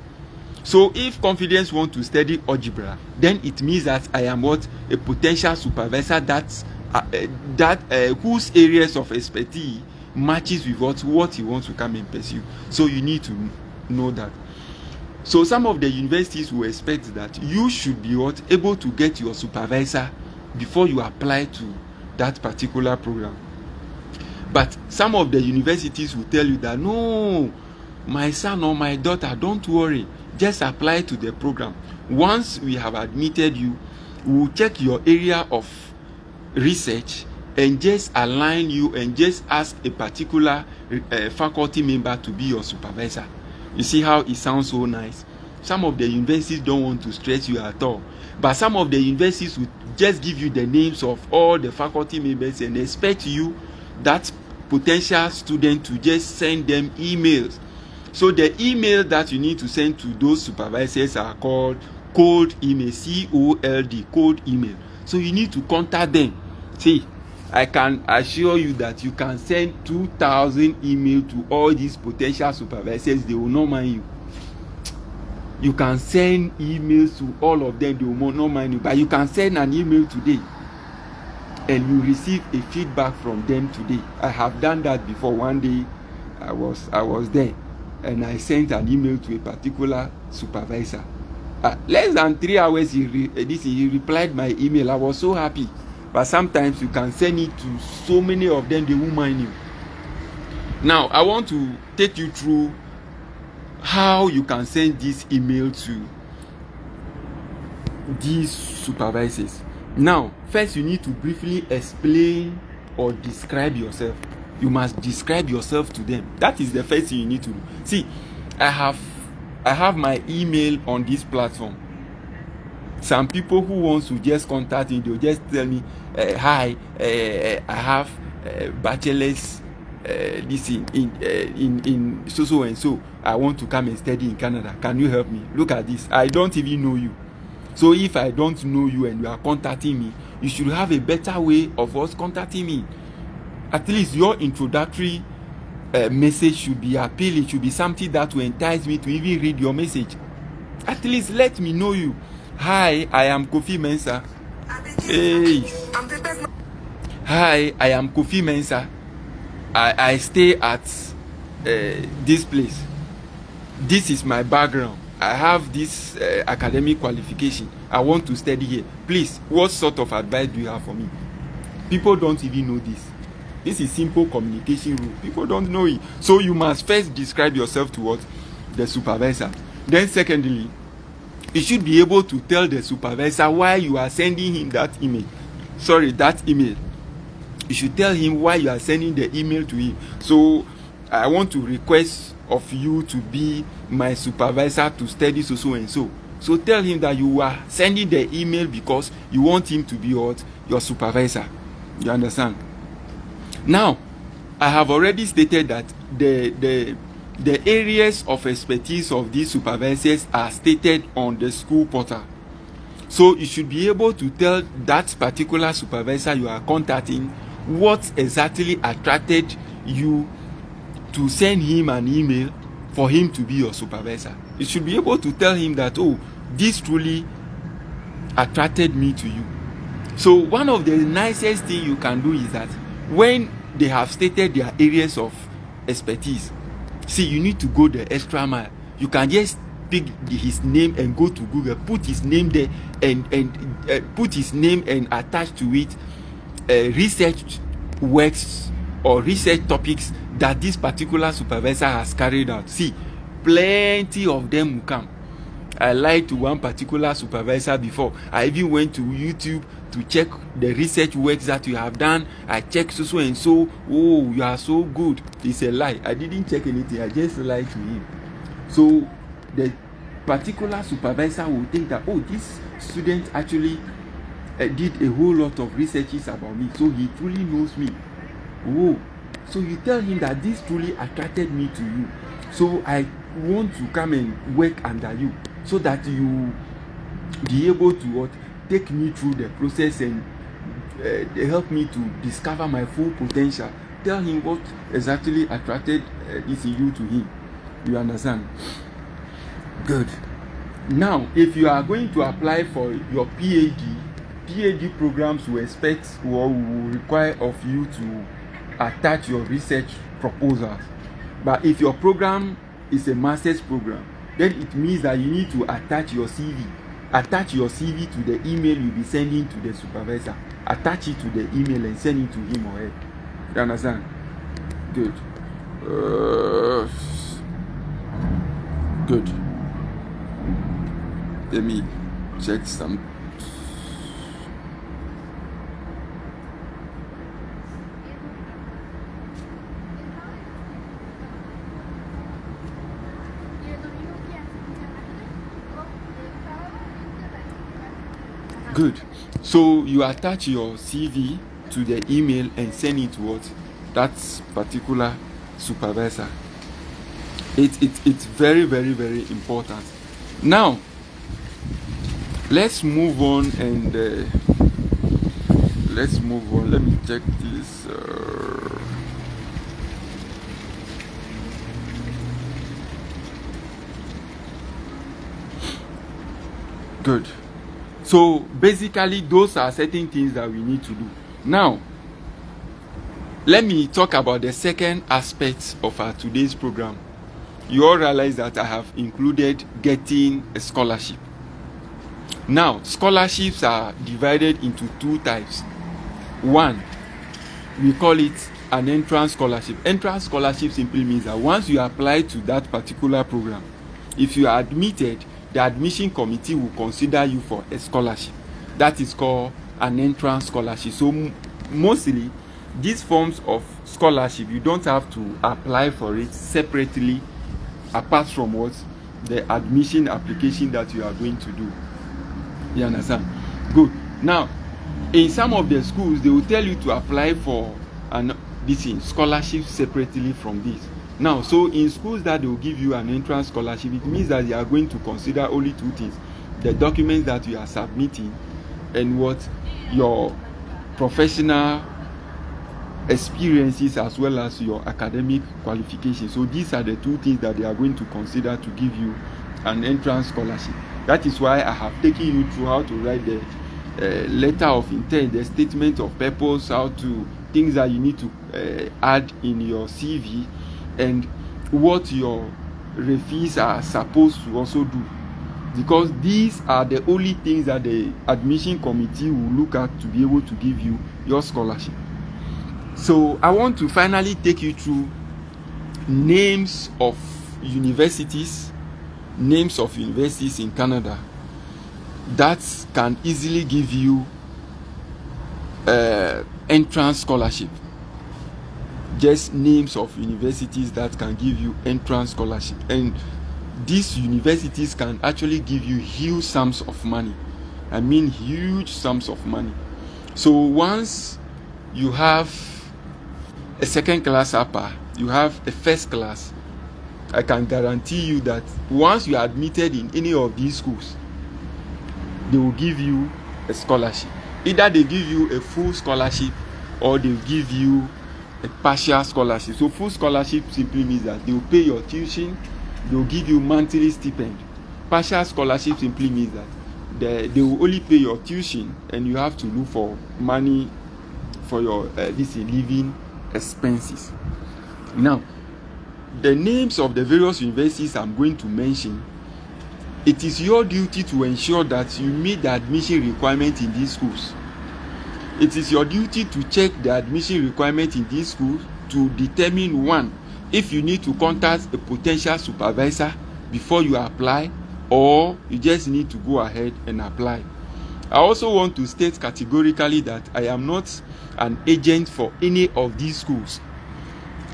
So if Confidence wants to study algebra, then it means that I am a potential supervisor whose areas of expertise matches with what he wants to come and pursue. So you need to know that. So some of the universities will expect that you should be able to get your supervisor before you apply to that particular program. But some of the universities will tell you that, no, my son or my daughter, don't worry, just apply to the program. Once we have admitted you, we will check your area of research and just align you and just ask a particular faculty member to be your supervisor. You see how it sounds so nice? Some of the universities don't want to stress you at all. But some of the universities will just give you the names of all the faculty members and expect you, that potential student, to just send them emails. So the email that you need to send to those supervisors are called cold email, COLD, cold email. So you need to contact them. See, I can assure you that you can send 2,000 emails to all these potential supervisors. They will not mind you. You can send emails to all of them. They will not mind you. But you can send an email today and you receive a feedback from them today. I have done that before. One day I was there and I sent an email to a particular supervisor. Less than 3 hours he replied my email. I was so happy. But sometimes you can send it to so many of them, they won't mind you. Now, I want to take you through how you can send this email to these supervisors. Now, first you need to briefly explain or describe yourself. You must describe yourself to them. That is the first thing you need to do. See, I have my email on this platform. Some people who wants to just contact me, they'll just tell me, hi, I have bachelor's this in so and so. I want to come and study in Canada. Can you help me? Look at this. I don't even know you. So if I don't know you and you are contacting me, you should have a better way of us contacting me. At least your introductory message should be appealing. It should be something that will entice me to even read your message. At least let me know you. Hi, I am Kofi Mensah. Hey. Hi, I am Kofi Mensah. I stay at this place. This is my background. I have this academic qualification. I want to study here. Please, what sort of advice do you have for me? People don't even know this. This is simple communication rule. People don't know it. So you must first describe yourself to what? The supervisor. Then secondly, you should be able to tell the supervisor why you are sending him that email. You should tell him why you are sending the email to him. So I want to request of you to be my supervisor to study so and so. So tell him that you are sending the email because you want him to be what? Your supervisor. You understand? Now, I have already stated that the areas of expertise of these supervisors are stated on the school portal. So you should be able to tell that particular supervisor you are contacting what exactly attracted you to send him an email for him to be your supervisor. You should be able to tell him that, oh, this truly attracted me to you. So one of the nicest things you can do is that when they have stated their areas of expertise, see, you need to go the extra mile. You can just pick his name and go to Google, put his name there, and put his name and attach to it research works or research topics that this particular supervisor has carried out. See, plenty of them will come. I lied to one particular supervisor before. I even went to YouTube to check the research works that you have done. I checked so and so. Oh, you are so good. It's a lie. I didn't check anything. I just lied to him. So the particular supervisor will think that, oh, this student actually did a whole lot of researches about me. So he truly knows me. Oh, so you tell him that this truly attracted me to you. So I want to come and work under you so that you be able to what? Take me through the process and help me to discover my full potential. Tell him what exactly attracted this in you to him. You understand? Good. Now, if you are going to apply for your PhD programs will expect or will require of you to attach your research proposals. But if your program is a master's program, then it means that you need to attach your CV. Attach your CV to the email you'll be sending to the supervisor. Attach it to the email and send it to him or her. You understand? Good. Good. Let me check some. Good. So you attach your CV to the email and send it to what? That particular supervisor. It's very, very, very important. Now, let's move on and let's move on. Let me check this. Good. So basically, those are certain things that we need to do. Now, let me talk about the second aspect of our today's program. You all realize that I have included getting a scholarship. Now, scholarships are divided into two types. One, we call it an entrance scholarship. Entrance scholarship simply means that once you apply to that particular program, if you are admitted, the admission committee will consider you for a scholarship. That is called an entrance scholarship. So mostly, these forms of scholarship, you don't have to apply for it separately, apart from what the admission application that you are going to do. You understand? Good. Now, in some of the schools, they will tell you to apply for this scholarship separately from this. Now, so in schools that they will give you an entrance scholarship, it means that they are going to consider only two things: the documents that you are submitting and what your professional experiences as well as your academic qualifications. So these are the two things that they are going to consider to give you an entrance scholarship. That is why I have taken you through how to write the letter of intent, the statement of purpose, how to things that you need to add in your CV, and what your referees are supposed to also do, because these are the only things that the admission committee will look at to be able to give you your scholarship. So I want to finally take you through names of universities in Canada that can easily give you entrance scholarship. Just names of universities that can give you entrance scholarship, and these universities can actually give you huge sums of money. I mean huge sums of money. So once you have a second class upper, you have a first class, I can guarantee you that once you are admitted in any of these schools, they will give you a scholarship. Either they give you a full scholarship or they give you a partial scholarship. So full scholarship simply means that they will pay your tuition, they will give you monthly stipend. Partial scholarship simply means that they will only pay your tuition and you have to look for money for your living expenses. Now, the names of the various universities I'm going to mention, it is your duty to ensure that you meet the admission requirement in these schools. It is your duty to check the admission requirement in these schools to determine, one, if you need to contact a potential supervisor before you apply, or you just need to go ahead and apply. I also want to state categorically that I am not an agent for any of these schools.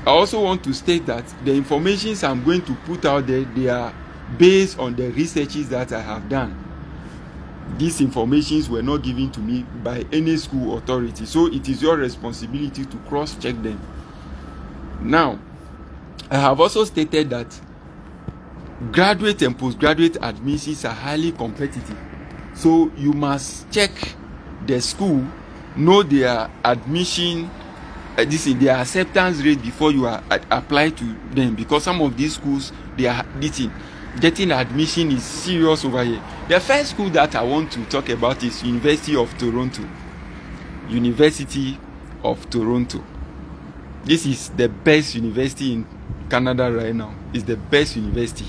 I also want to state that the information I'm going to put out there, they are based on the researches that I have done. These informations were not given to me by any school authority, so it is your responsibility to cross-check them. Now, I have also stated that graduate and postgraduate admissions are highly competitive, so you must check the school, know their admission, their acceptance rate before you apply to them, because some of these schools, they are getting admission is serious over here. The first school that I want to talk about is University of Toronto. University of Toronto. This is the best university in Canada right now. It's the best university.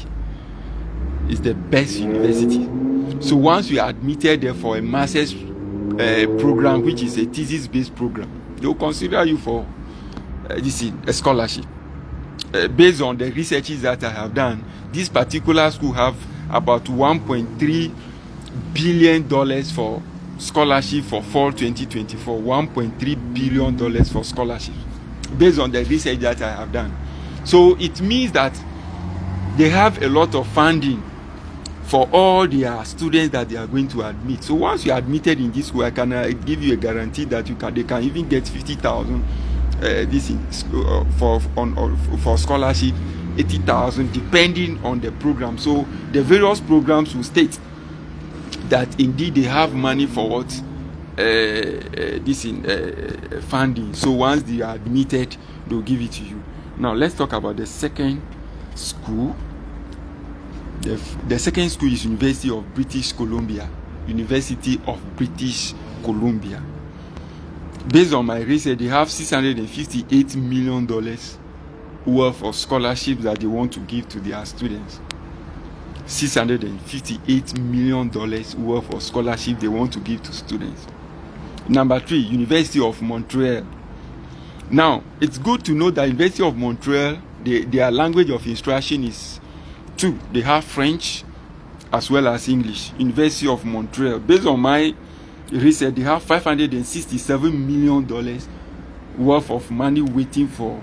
It's the best university. So once you are admitted there for a master's program, which is a thesis-based program, they will consider you for a scholarship. Based on the researches that I have done, this particular school have about $1.3 billion for scholarship for fall 2024. $1.3 billion for scholarships, based on the research that I have done. So it means that they have a lot of funding for all their students that they are going to admit. So once you are admitted in this school, I can give you a guarantee that they can even get 50,000 for scholarship, 80,000 depending on the program. So the various programs will state that indeed they have money for what funding. So once they are admitted, they'll give it to you. Now let's talk about the second school. The second school is University of British Columbia. University of British Columbia. Based on my research, they have $658 million worth of scholarships that they want to give to their students. $658 million worth of scholarship they want to give to students. Number 3, University of Montreal. Now, it's good to know that University of Montreal, their language of instruction is 2. They have French as well as English. University of Montreal. Based on my research, they have $567 million worth of money waiting for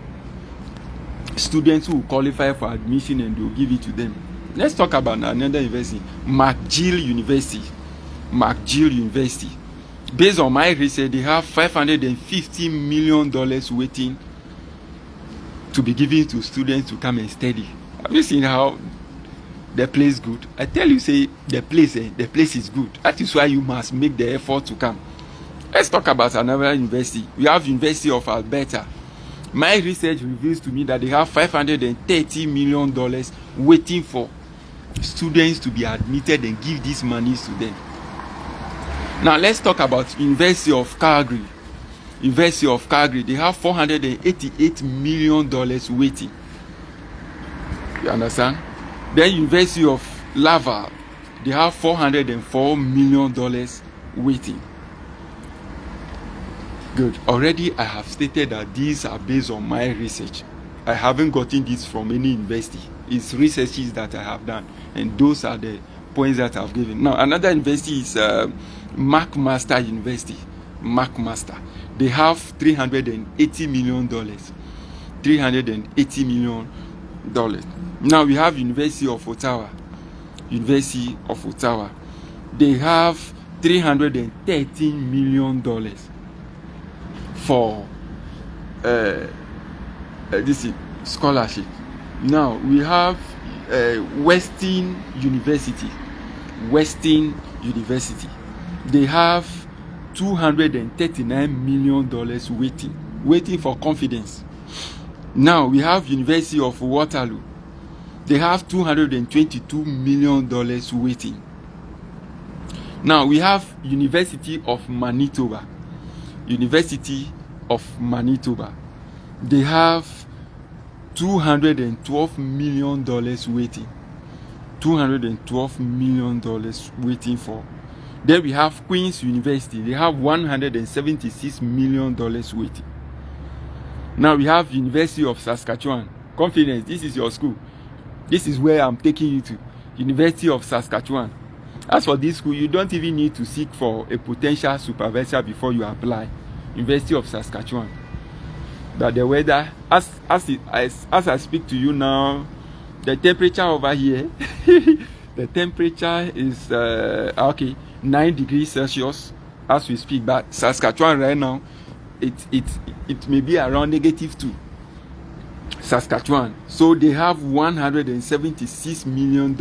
students who qualify for admission, and they'll give it to them. Let's talk about another university, McGill University. McGill University. Based on my research, they have $550 million waiting to be given to students to come and study. Have you seen how the place is good? I tell you, say the place is good. That is why you must make the effort to come. Let's talk about another university. We have University of Alberta. My research reveals to me that they have $530 million waiting for students to be admitted and give these monies to them. Now let's talk about University of Calgary. University of Calgary, they have $488 million waiting. You understand? Then University of Laval, they have $404 million waiting. Good. Already I have stated that these are based on my research. I haven't gotten this from any university. It's researches that I have done, and those are the points that I've given. Now another university is McMaster University. McMaster. They have $380 million. $380 million. Now we have University of Ottawa. University of Ottawa. They have $313 million for this scholarship. Now we have Western University. Western University. They have $239 million waiting for confidence. Now we have University of Waterloo. They have $222 million waiting. Now we have University of Manitoba. University of Manitoba. They have $212 million waiting. $212 million waiting for. Then we have Queen's University. They have $176 million waiting. Now we have University of Saskatchewan. Confidence, this is your school. This is where I'm taking you to. University of Saskatchewan. As for this school, you don't even need to seek for a potential supervisor before you apply. University of Saskatchewan. But the weather, as I speak to you now, the temperature over here, the temperature is 9 degrees Celsius as we speak. But Saskatchewan right now, it may be around -2. Saskatchewan. So they have $176 million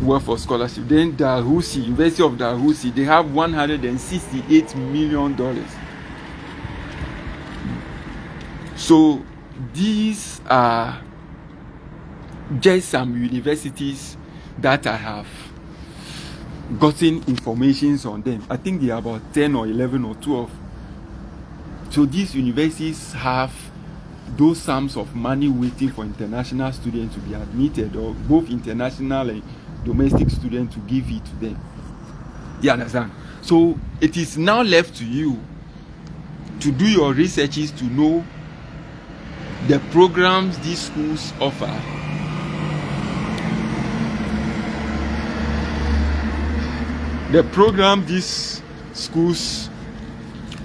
worth of scholarship. Then Dalhousie, University of Dalhousie, they have $168 million. So these are just some universities that I have gotten information on them. I think they are about 10 or 11 or 12 So these universities have those sums of money waiting for international students to be admitted, or both international and domestic students to give it to them. You understand? So it is now left to you to do your researches to know the programs these schools offer. The program these schools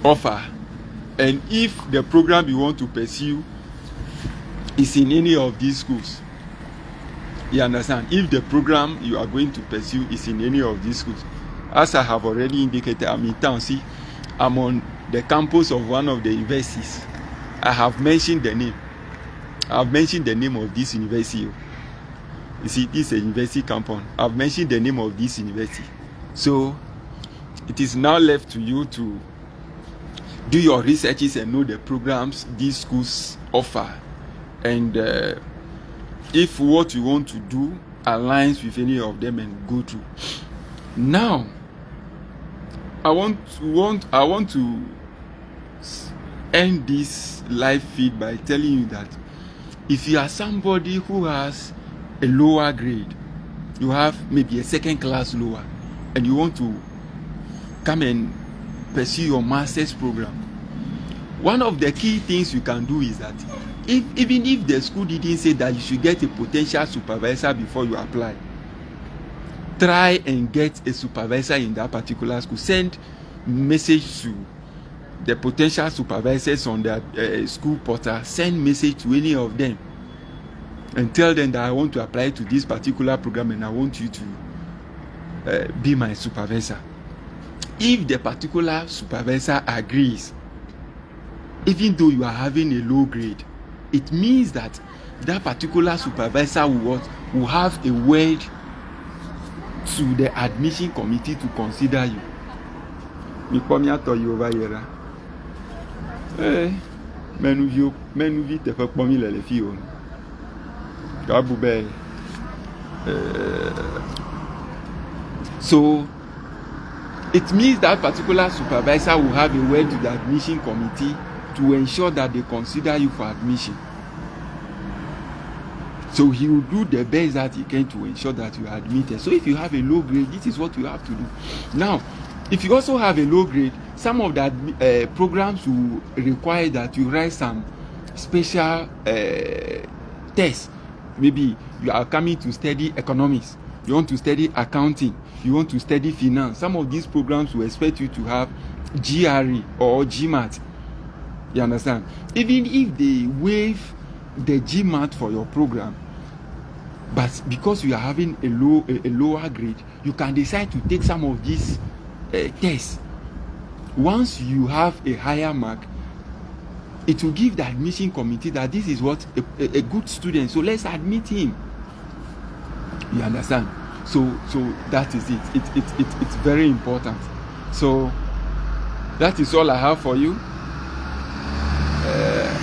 offer, and if the program you want to pursue is in any of these schools. You understand? If the program you are going to pursue is in any of these schools. As I have already indicated, I'm in town. See, I'm on the campus of one of the universities. I have mentioned the name. I've mentioned the name of this university. You see, this is a university campus. I've mentioned the name of this university. So it is now left to you to do your researches and know the programs these schools offer, and if what you want to do aligns with any of them, and go through. Now, I want to end this live feed by telling you that if you are somebody who has a lower grade, you have maybe a second class lower, and you want to come and pursue your master's program, one of the key things you can do is that even if the school didn't say that you should get a potential supervisor before you apply, try and get a supervisor in that particular school. Send message to the potential supervisors on the school portal. Send message to any of them and tell them that I want to apply to this particular program and I want you to be my supervisor. If the particular supervisor agrees, even though you are having a low grade, it means that that particular supervisor will have a word to the admission committee to consider you. Me come here to you over here. Menuvi te fait pomi le filles. Kabube. So it means that particular supervisor will have a word to the admission committee to ensure that they consider you for admission. So he will do the best that he can to ensure that you are admitted. So if you have a low grade, this is what you have to do. Now, if you also have a low grade, some of the programs will require that you write some special tests. Maybe you are coming to study economics, you want to study accounting, you want to study finance. Some of these programs will expect you to have GRE or GMAT. You understand? Even if they waive the GMAT for your program, but because you are having a lower grade, you can decide to take some of these tests. Once you have a higher mark, it will give the admission committee that this is what a good student, so let's admit him. You understand? So that is it. It's very important. So that is all I have for you.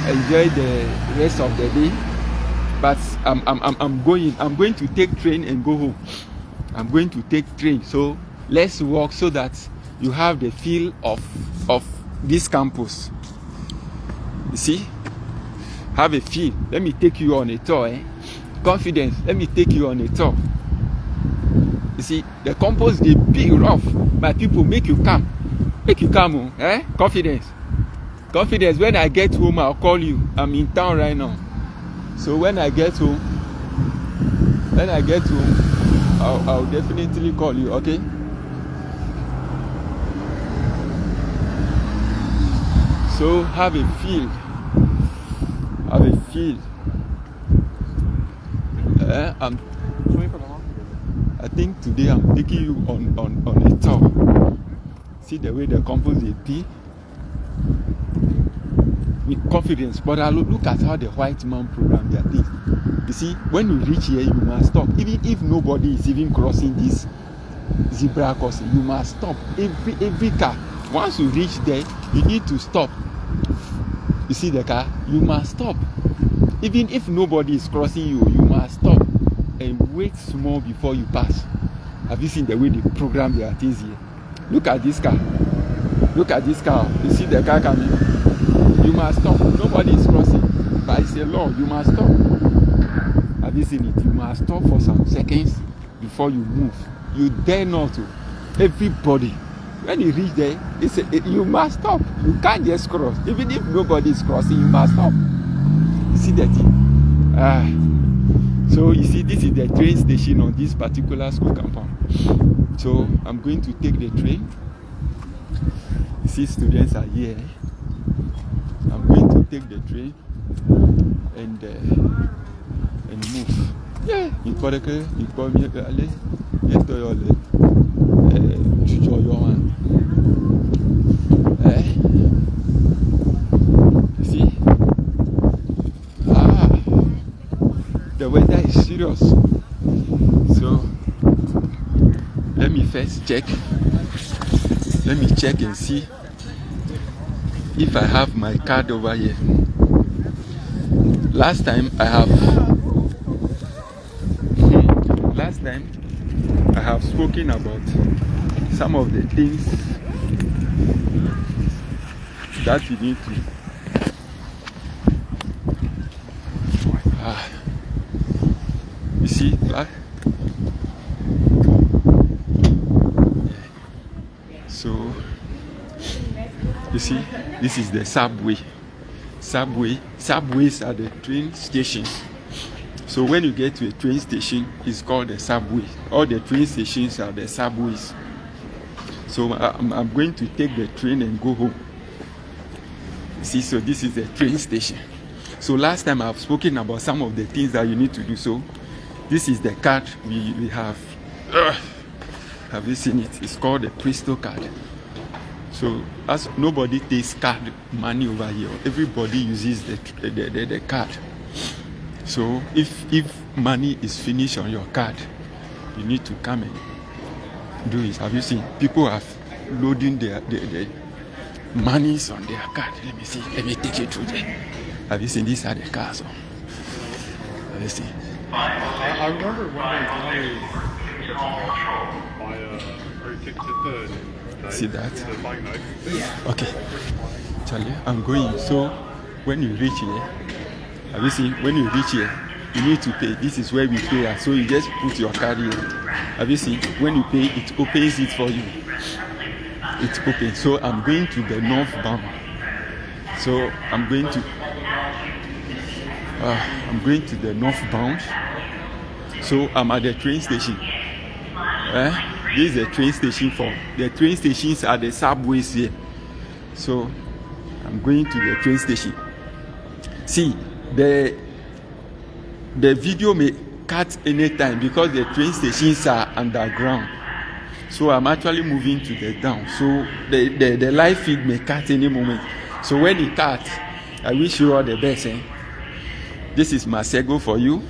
Enjoy the rest of the day. But I'm going to take train and go home. I'm going to take train. So let's walk so that you have the feel of this campus. You see? Have a feel. Let me take you on a tour. Confidence. Let me take you on a tour. You see, the campus they big rough. My people, make you come. Make you come. Confidence. Confidence. When I get home, I'll call you. I'm in town right now. So when I get home, I'll definitely call you, okay? So have a feel. I think today I'm taking you on a tour. See the way the campus they be with confidence. But I look at how the white man program their things. You see, when you reach here, you must stop. Even if nobody is even crossing this zebra crossing, you must stop. Every car. Once you reach there, you need to stop. You see the car? You must stop. Even if nobody is crossing you, you must stop and wait small before you pass. Have you seen the way they program their things here? Look at this car. Look at this car. You see the car coming? You must stop. Nobody is crossing. But it's a law. You must stop. Have you seen it? You must stop for some seconds before you move. You dare not to. Everybody, when you reach there, you must stop. You can't just cross. Even if nobody is crossing, you must stop. You see that thing? So you see, this is the train station on this particular school compound. So I'm going to take the train. You see, students are here. I'm going to take the train and move. Yeah, you call it. You call me. See? The weather is serious. So let me first check. Let me check and see if I have my card over here. Last time I have spoken about some of the things that you need to you see, so you see, this is the subway. Subways are the train stations. So when you get to a train station, it's called the subway. All the train stations are the subways. So I'm going to take the train and go home. See, so this is the train station. So last time I've spoken about some of the things that you need to do. So this is the card we have. Have you seen it? It's called the Presto card. So as nobody takes card money over here, everybody uses the card. So if money is finished on your card, you need to come and do it. Have you seen people have loading their monies on their card? Let me see. Let me take you through there. Have you seen these are the cards? Have you seen? I remember when they see that? Okay, Charlie, I'm going. So when you reach here, have you seen? When you reach here, you need to pay. This is where we pay at. So you just put your card here. Have you seen? When you pay, it opens it for you. It's open. So I'm going to the northbound. So I'm going to the northbound. So I'm at the train station. This is the train station for the train stations are the subways here. So I'm going to the train station. See, the video may cut anytime because the train stations are underground. So I'm actually moving to the down. So the live feed may cut any moment. So when it cuts, I wish you all the best. This is Masego for you.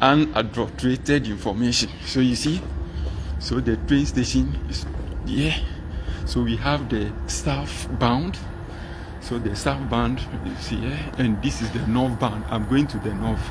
Unadulterated information. So you see, so the train station is here. So we have the southbound. So the southbound is here, and this is the northbound. I'm going to the north.